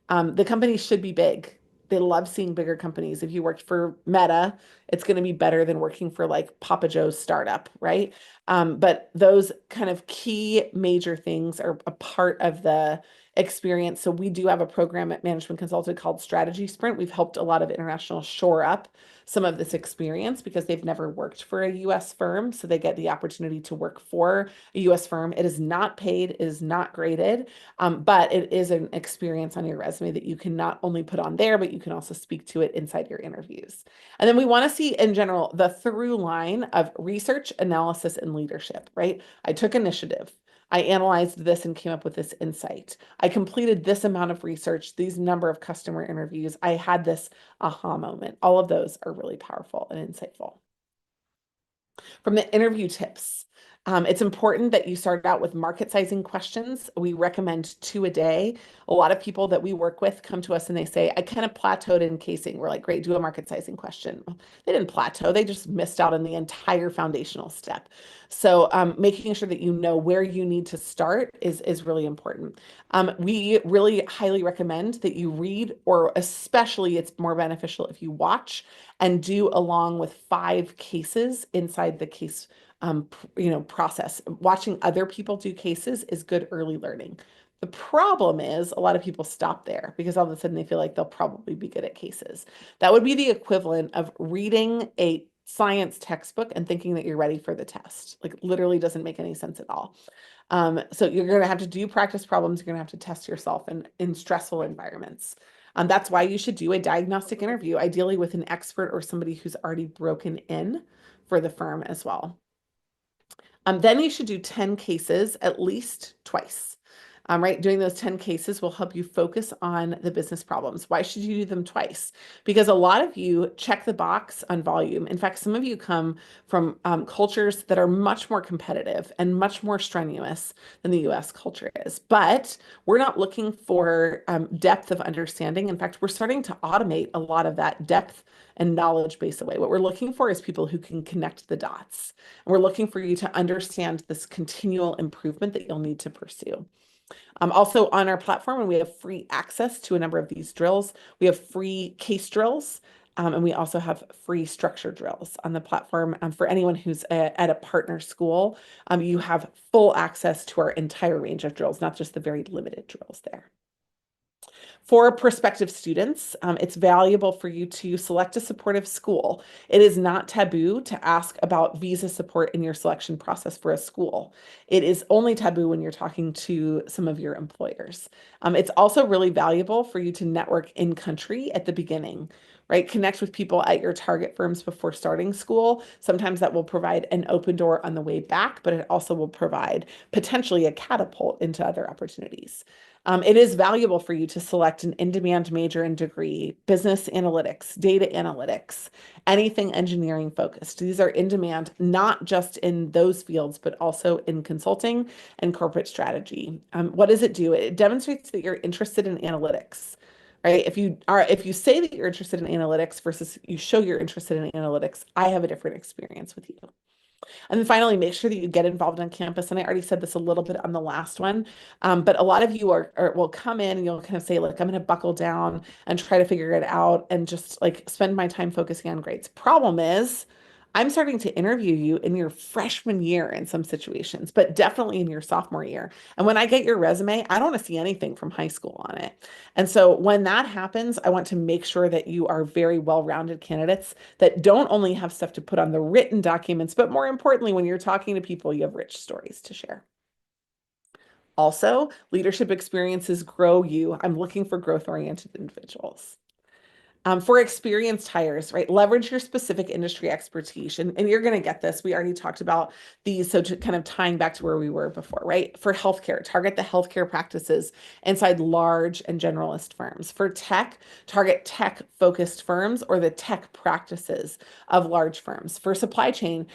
The company should be big. They love seeing bigger companies. If you worked for Meta, it's going to be better than working for like Papa Joe's startup, right? But those kind of key major things are a part of the experience. So we do have a program at Management Consulted called Strategy Sprint. We've helped a lot of internationals shore up some of this experience because they've never worked for a US firm. So they get the opportunity to work for a US firm. It is not paid, it is not graded, but it is an experience on your resume that you can not only put on there, but you can also speak to it inside your interviews. And then we want to see in general the through line of research, analysis, and leadership, right? I took initiative. I analyzed this and came up with this insight. I completed this amount of research, these number of customer interviews. I had this aha moment. All of those are really powerful and insightful. From the interview tips, it's important that you start out with market sizing questions. We recommend 2 a day. A lot of people that we work with come to us and they say, I kind of plateaued in casing. We're like, great, do a market sizing question. They didn't plateau, they just missed out on the entire foundational step. So making sure that you know where you need to start is really important. We really highly recommend that you read, or especially it's more beneficial if you watch and do along with 5 cases inside the case process. Watching other people do cases is good early learning. The problem is a lot of people stop there because all of a sudden they feel like they'll probably be good at cases. That would be the equivalent of reading a science textbook and thinking that you're ready for the test. Like literally doesn't make any sense at all. So you're going to have to do practice problems. You're going to have to test yourself in stressful environments. That's why you should do a diagnostic interview, ideally with an expert or somebody who's already broken in for the firm as well. Then you should do 10 cases at least twice. Right? Doing those 10 cases will help you focus on the business problems. Why should you do them twice? Because a lot of you check the box on volume. In fact, some of you come from cultures that are much more competitive and much more strenuous than the US culture is. But we're not looking for depth of understanding. In fact, we're starting to automate a lot of that depth and knowledge base away. What we're looking for is people who can connect the dots. And we're looking for you to understand this continual improvement that you'll need to pursue. Also on our platform, and we have free access to a number of these drills. We have free case drills, and we also have free structure drills on the platform. For anyone who's at a partner school, you have full access to our entire range of drills, not just the very limited drills there. For prospective students, it's valuable for you to select a supportive school. It is not taboo to ask about visa support in your selection process for a school. It is only taboo when you're talking to some of your employers. It's also really valuable for you to network in country at the beginning, right? Connect with people at your target firms before starting school. Sometimes that will provide an open door on the way back, but it also will provide potentially a catapult into other opportunities. It is valuable for you to select an in-demand major and degree, business analytics, data analytics, anything engineering focused. These are in demand, not just in those fields, but also in consulting and corporate strategy. What does it do? It demonstrates that you're interested in analytics, right? If you say that you're interested in analytics versus you show you're interested in analytics, I have a different experience with you. And then finally, make sure that you get involved on campus. And I already said this a little bit on the last one, but a lot of you will come in and you'll kind of say, look, I'm going to buckle down and try to figure it out and just like spend my time focusing on grades. Problem is, I'm starting to interview you in your freshman year in some situations, but definitely in your sophomore year. And when I get your resume, I don't want to see anything from high school on it. And so when that happens, I want to make sure that you are very well-rounded candidates that don't only have stuff to put on the written documents, but more importantly, when you're talking to people, you have rich stories to share. Also, leadership experiences grow you. I'm looking for growth-oriented individuals. For experienced hires, right? Leverage your specific industry expertise. And you're going to get this. We already talked about these. So to kind of tying back to where we were before, right? For healthcare, target the healthcare practices inside large and generalist firms. For tech, target tech-focused firms or the tech practices of large firms. For supply chain,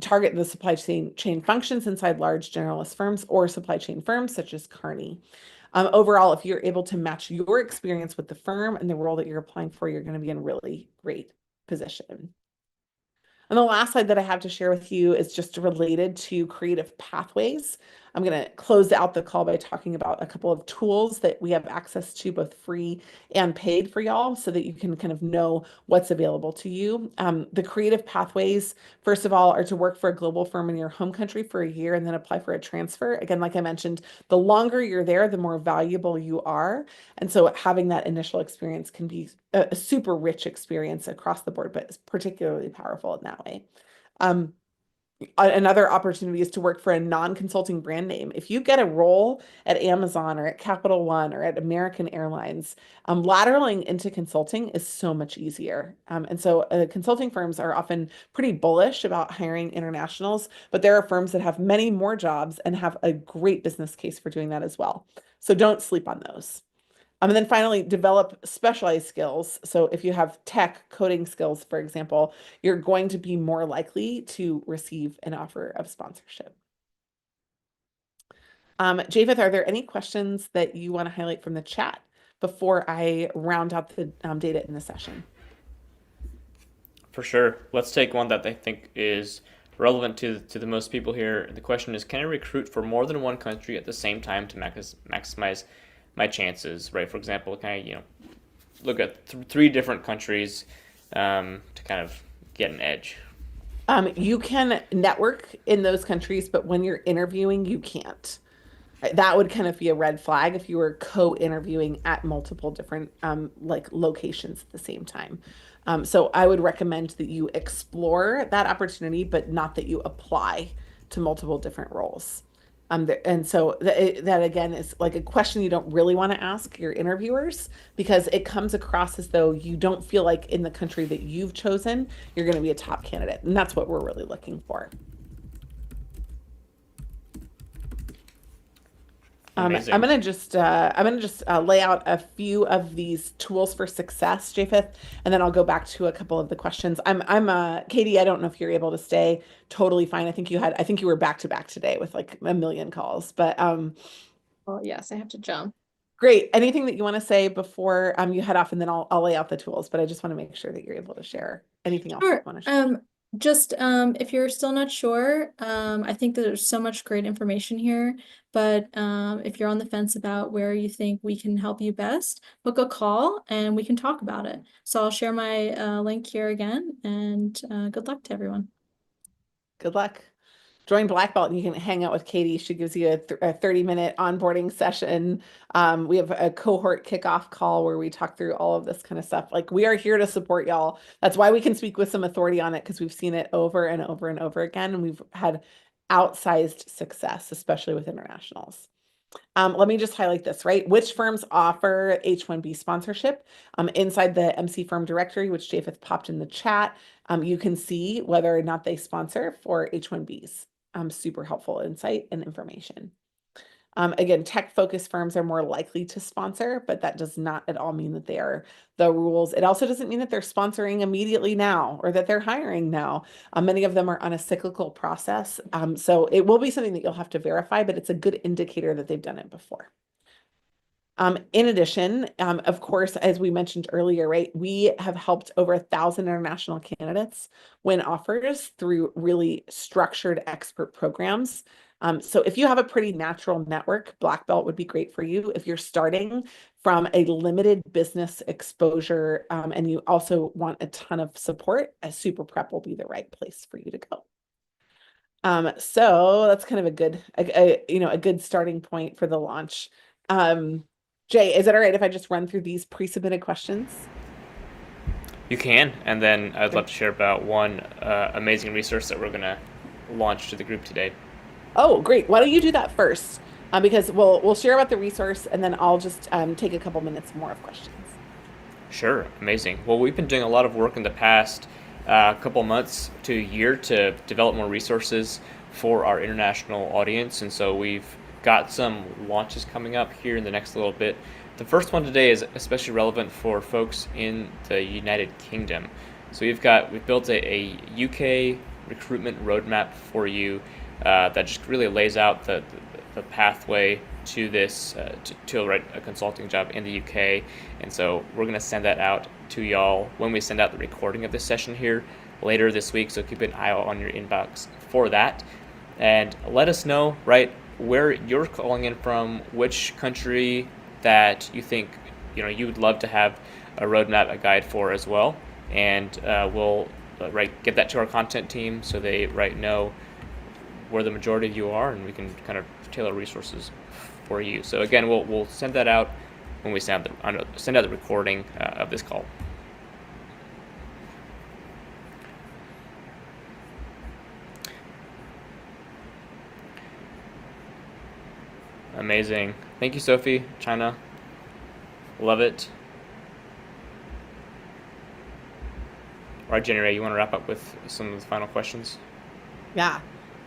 target the supply chain functions inside large generalist firms or supply chain firms such as Kearney. Overall, if you're able to match your experience with the firm and the role that you're applying for, you're going to be in a really great position. And the last slide that I have to share with you is just related to creative pathways. I'm going to close out the call by talking about a couple of tools that we have access to, both free and paid for y'all, so that you can kind of know what's available to you. The creative pathways, first of all, are to work for a global firm in your home country for a year and then apply for a transfer. Again, like I mentioned, the longer you're there, the more valuable you are. And so having that initial experience can be a super rich experience across the board, but it's particularly powerful in that way. Another opportunity is to work for a non-consulting brand name. If you get a role at Amazon or at Capital One or at American Airlines, lateraling into consulting is so much easier. And so consulting firms are often pretty bullish about hiring internationals, but there are firms that have many more jobs and have a great business case for doing that as well. So don't sleep on those. And then finally, develop specialized skills. So if you have tech coding skills, for example, you're going to be more likely to receive an offer of sponsorship. Japheth, are there any questions that you want to highlight from the chat before I round out the data in the session? For sure. Let's take one that I think is relevant to the most people here. The question is, can I recruit for more than one country at the same time to maximize my chances, right? For example, can I, look at three different countries to kind of get an edge? You can network in those countries, but when you're interviewing, you can't. That would kind of be a red flag if you were co-interviewing at multiple different like locations at the same time. So I would recommend that you explore that opportunity, but not that you apply to multiple different roles. And so that again is like a question you don't really want to ask your interviewers, because it comes across as though you don't feel like in the country that you've chosen, you're going to be a top candidate. And that's what we're really looking for. Amazing. I'm gonna just lay out a few of these tools for success, Japheth, and then I'll go back to a couple of the questions. Katie, I don't know if you're able to stay. Totally fine. I think you were back to back today with like a million calls, but Well, yes, I have to jump. great. Anything that you want to say before you head off, and then I'll lay out the tools, but I just want to make sure that you're able to share anything else you Sure. want to share. Just if you're still not sure, I think that there's so much great information here, but if you're on the fence about where you think we can help you best, book a call and we can talk about it. So I'll share my link here again, and good luck to everyone. Good luck. Join Black Belt and you can hang out with Katie. She gives you a 30-minute onboarding session. We have a cohort kickoff call where we talk through all of this kind of stuff. Like, we are here to support y'all. That's why we can speak with some authority on it, because we've seen it over and over and over again, and we've had outsized success, especially with internationals. Let me just highlight this, right? Which firms offer H-1B sponsorship? Inside the MC firm directory, which Japheth popped in the chat, you can see whether or not they sponsor for H-1Bs. Super helpful insight and information. Again, tech-focused firms are more likely to sponsor, but that does not at all mean that they are the rules. It also doesn't mean that they're sponsoring immediately now or that they're hiring now. Many of them are on a cyclical process. So it will be something that you'll have to verify, but it's a good indicator that they've done it before. In addition, of course, as we mentioned earlier, right, we have helped over 1,000 international candidates win offers through really structured expert programs. So if you have a pretty natural network, Black Belt would be great for you. If you're starting from a limited business exposure and you also want a ton of support, a super prep will be the right place for you to go. So that's kind of a good starting point for the launch. Jay, is it all right if I just run through these pre-submitted questions? You can, and then I'd love to share about one amazing resource that we're going to launch to the group today. Oh, great. Why don't you do that first? because we'll share about the resource, and then I'll just take a couple minutes more of questions. Sure, amazing. Well, we've been doing a lot of work in the past couple months to a year to develop more resources for our international audience, and so we've got some launches coming up here in the next little bit. The first one today is especially relevant for folks in the United Kingdom. So we've built a UK recruitment roadmap for you that just really lays out the pathway to this to write a consulting job in the UK. And so we're going to send that out to y'all when we send out the recording of this session here later this week. So keep an eye out on your inbox for that, and let us know where you're calling in from, which country that you think you would love to have a roadmap, a guide for as well, and we'll get that to our content team so they know where the majority of you are, and we can kind of tailor resources for you. So again, we'll send that out when we send out the recording of this call. Amazing. Thank you, Sophie. China. Love it. All right, Jenny Ray, you want to wrap up with some of the final questions? Yeah,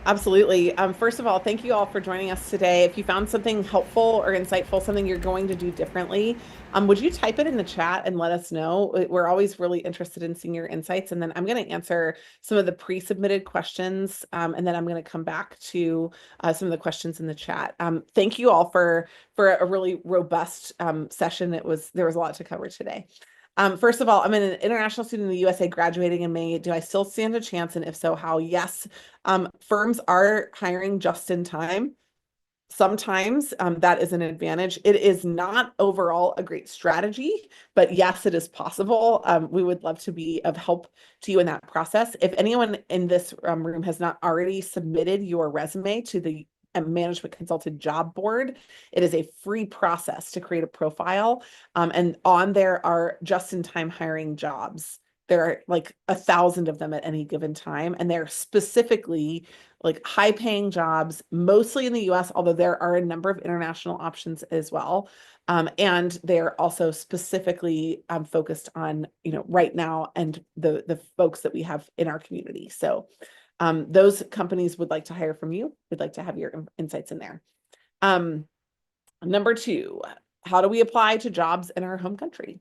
absolutely. First of all, thank you all for joining us today. If you found something helpful or insightful, something you're going to do differently, would you type it in the chat and let us know? We're always really interested in seeing your insights. And then I'm going to answer some of the pre-submitted questions, and then I'm going to come back to some of the questions in the chat. Thank you all for a really robust session. There was a lot to cover today. First of all, I'm an international student in the USA graduating in May. Do I still stand a chance? And if so, how? Yes. Firms are hiring just in time. Sometimes that is an advantage. It is not overall a great strategy, but yes, it is possible. We would love to be of help to you in that process. If anyone in this room has not already submitted your resume to the Management Consulted Job Board, it is a free process to create a profile. And on there are just-in-time hiring jobs. There are like 1,000 of them at any given time, and they're specifically like high-paying jobs, mostly in the US, although there are a number of international options as well. And they're also specifically focused on, right now and the folks that we have in our community. So those companies would like to hire from you. We'd like to have your insights in there. Number 2, how do we apply to jobs in our home country?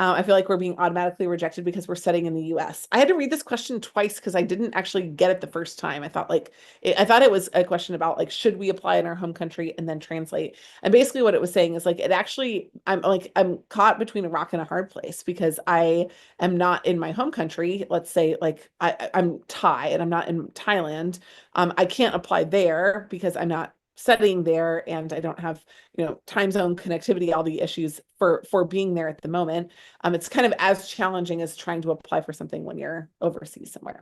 I feel like we're being automatically rejected because we're studying in the US. I had to read this question twice because I didn't actually get it the first time. I thought it was a question about should we apply in our home country and then translate. And basically what it was saying is I'm caught between a rock and a hard place because I am not in my home country. Let's say I'm Thai and I'm not in Thailand. I can't apply there because I'm not studying there and I don't have time zone connectivity, all the issues for being there at the moment. It's kind of as challenging as trying to apply for something when you're overseas somewhere.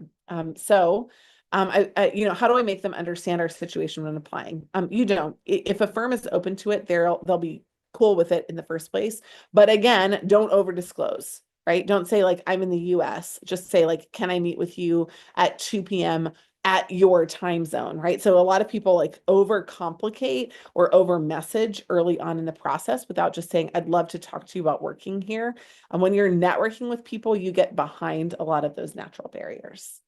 So how do I make them understand our situation when applying? You don't. If a firm is open to it, they'll be cool with it in the first place. But again, don't over disclose. Right? Don't say I'm in the US. Just say can I meet with you at 2 p.m. at your time zone, right? So a lot of people overcomplicate or over message early on in the process without just saying, I'd love to talk to you about working here. And when you're networking with people, you get behind a lot of those natural barriers.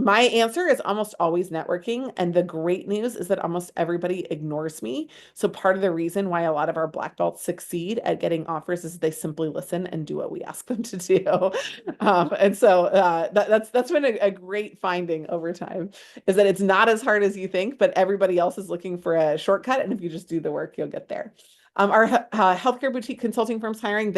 My answer is almost always networking. And the great news is that almost everybody ignores me. So part of the reason why a lot of our Black belts succeed at getting offers is they simply listen and do what we ask them to do. And so that's been a great finding over time, is that it's not as hard as you think, but everybody else is looking for a shortcut. And if you just do the work, you'll get there. Our healthcare boutique consulting firms hiring,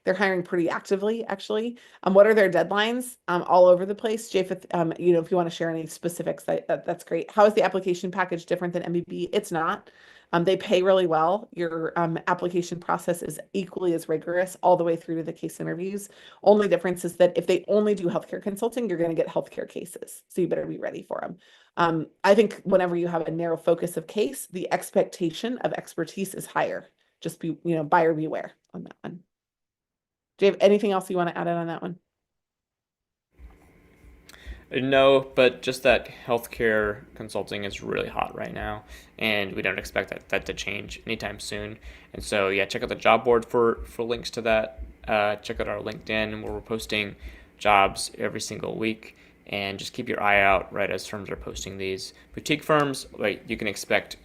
they're hiring pretty actively, actually. What are their deadlines? All over the place. Japheth, if you want to share any specifics, that's great. How is the application package different than MBB? It's not. They pay really well. Your application process is equally as rigorous all the way through to the case interviews. Only difference is that if they only do healthcare consulting, you're going to get healthcare cases. So you better be ready for them. I think whenever you have a narrow focus of case, the expectation of expertise is higher. Just be, buyer beware on that one. Do you have anything else you want to add in on that one? No, but just that healthcare consulting is really hot right now, and we don't expect that to change anytime soon. And so, yeah, check out the job board for links to that. Check out our LinkedIn where we're posting jobs every single week, and just keep your eye out right as firms are posting these. Boutique firms, like you can expect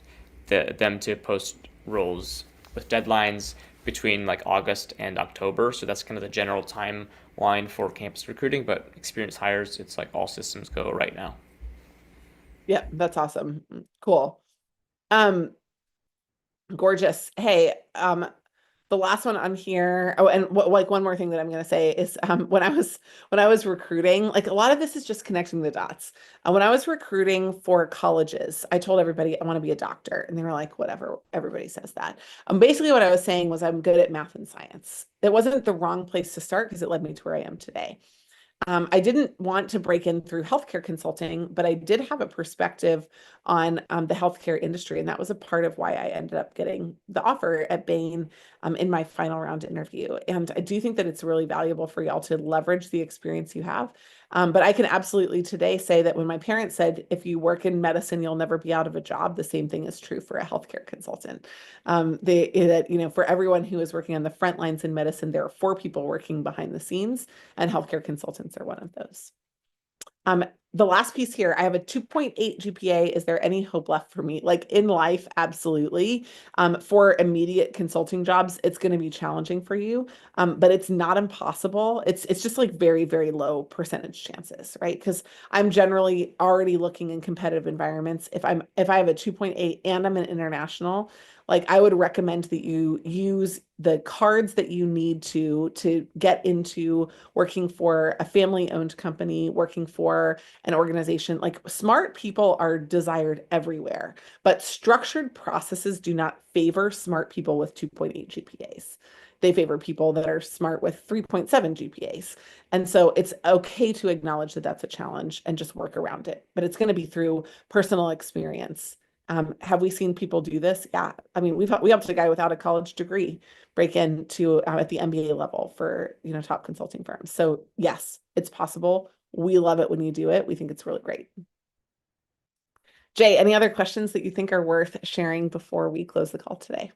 them to post roles with deadlines between like August and October. So that's kind of the general timeline for campus recruiting. But experienced hires, it's like all systems go right now. Yeah, that's awesome. Cool. Um, Gorgeous. Hey, the last one on here. Oh, and like one more thing that I'm going to say is when I was recruiting, like a lot of this is just connecting the dots. When I was recruiting for colleges, I told everybody I want to be a doctor, and they were like, whatever, everybody says that. Basically what I was saying was I'm good at math and science. It wasn't the wrong place to start because it led me to where I am today. I didn't want to break in through healthcare consulting, but I did have a perspective on the healthcare industry. And that was a part of why I ended up getting the offer at Bain in my final round interview. And I do think that it's really valuable for y'all to leverage the experience you have. But I can absolutely today say that when my parents said, if you work in medicine, you'll never be out of a job, the same thing is true for a healthcare consultant. For everyone who is working on the front lines in medicine, there are 4 people working behind the scenes, and healthcare consultants are one of those. The last piece here, I have a 2.8 GPA. Is there any hope left for me? Like in life, absolutely. For immediate consulting jobs, it's going to be challenging for you, but it's not impossible. It's just like very, very low percentage chances, right? Because I'm generally already looking in competitive environments. If I have a 2.8 and I'm an international, like I would recommend that you use the cards that you need to get into working for a family-owned company, working for an organization. Like smart people are desired everywhere, but structured processes do not favor smart people with 2.8 GPAs. They favor people that are smart with 3.7 GPAs. And so it's okay to acknowledge that that's a challenge and just work around it. But it's going to be through personal experience. Have we seen people do this? Yeah. I mean, we helped a guy without a college degree break into at the MBA level for, top consulting firms. So yes, it's possible. We love it when you do it. We think it's really great. Jay, any other questions that you think are worth sharing before we close the call today?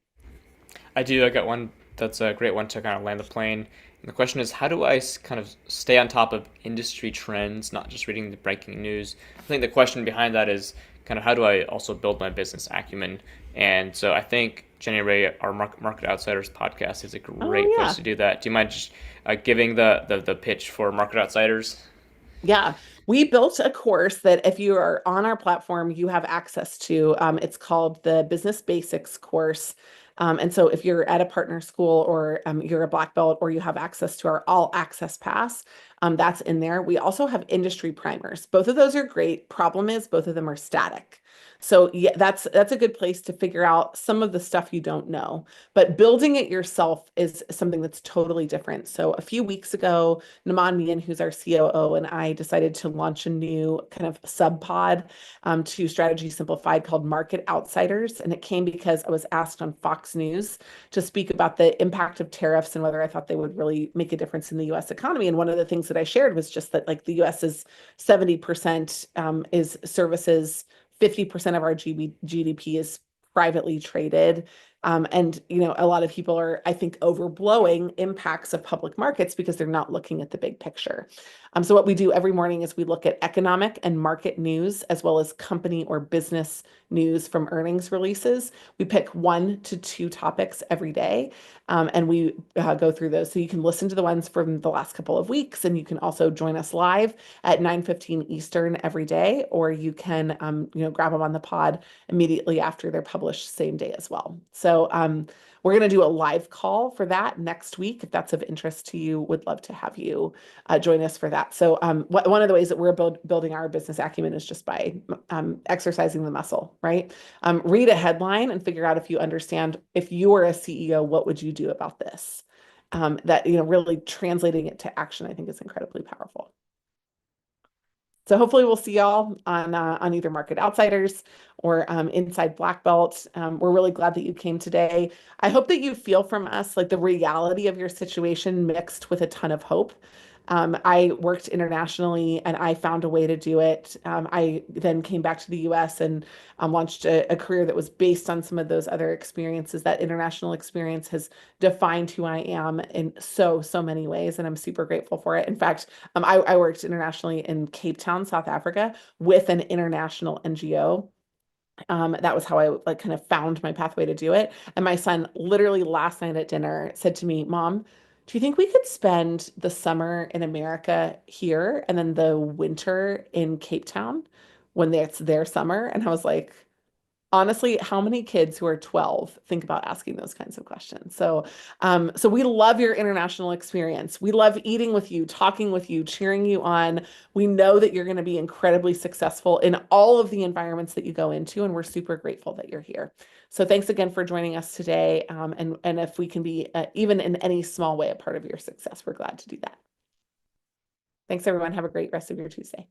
I do. I got one that's a great one to kind of land the plane. And the question is, how do I kind of stay on top of industry trends, not just reading the breaking news? I think the question behind that is kind of how do I also build my business acumen? And so I think Jenny Ray, our Market Outsiders podcast, is a great place to do that. Do you mind just giving the pitch for Market Outsiders? Yeah, we built a course that if you are on our platform, you have access to. It's called the Business Basics course. And so if you're at a partner school or you're a black belt or you have access to our all access pass, that's in there. We also have industry primers. Both of those are great. Problem is both of them are static. So yeah, that's a good place to figure out some of the stuff you don't know. But building it yourself is something that's totally different. So a few weeks ago, Naman Mian, who's our COO, and I decided to launch a new kind of sub pod to Strategy Simplified called Market Outsiders. And it came because I was asked on Fox News to speak about the impact of tariffs and whether I thought they would really make a difference in the US economy. And one of the things that I shared was just that like the US is 70% is services, 50% of our GDP is privately traded. And a lot of people are, I think, overblowing impacts of public markets because they're not looking at the big picture. So what we do every morning is we look at economic and market news as well as company or business news from earnings releases. We pick 1 to 2 topics every day, and we go through those. So you can listen to the ones from the last couple of weeks, and you can also join us live at 9:15 Eastern every day, or you can grab them on the pod immediately after they're published same day as well. So we're going to do a live call for that next week. If that's of interest to you, would love to have you join us for that. So one of the ways that we're building our business acumen is just by exercising the muscle, right? Read a headline and figure out if you understand, if you were a CEO, what would you do about this? Really translating it to action, I think is incredibly powerful. So hopefully we'll see y'all on either Market Outsiders or Inside Black Belt. We're really glad that you came today. I hope that you feel from us like the reality of your situation mixed with a ton of hope. I worked internationally and I found a way to do it. I then came back to the US and launched a career that was based on some of those other experiences. That international experience has defined who I am in so many ways, and I'm super grateful for it. In fact, I worked internationally in Cape Town, South Africa, with an international NGO. That was how I like kind of found my pathway to do it. And my son literally last night at dinner said to me, Mom, do you think we could spend the summer in America here and then the winter in Cape Town when it's their summer? And I was like, honestly, how many kids who are 12 think about asking those kinds of questions? So we love your international experience. We love eating with you, talking with you, cheering you on. We know that you're going to be incredibly successful in all of the environments that you go into, and we're super grateful that you're here. So thanks again for joining us today. And if we can be even in any small way a part of your success, we're glad to do that. Thanks, everyone. Have a great rest of your Tuesday.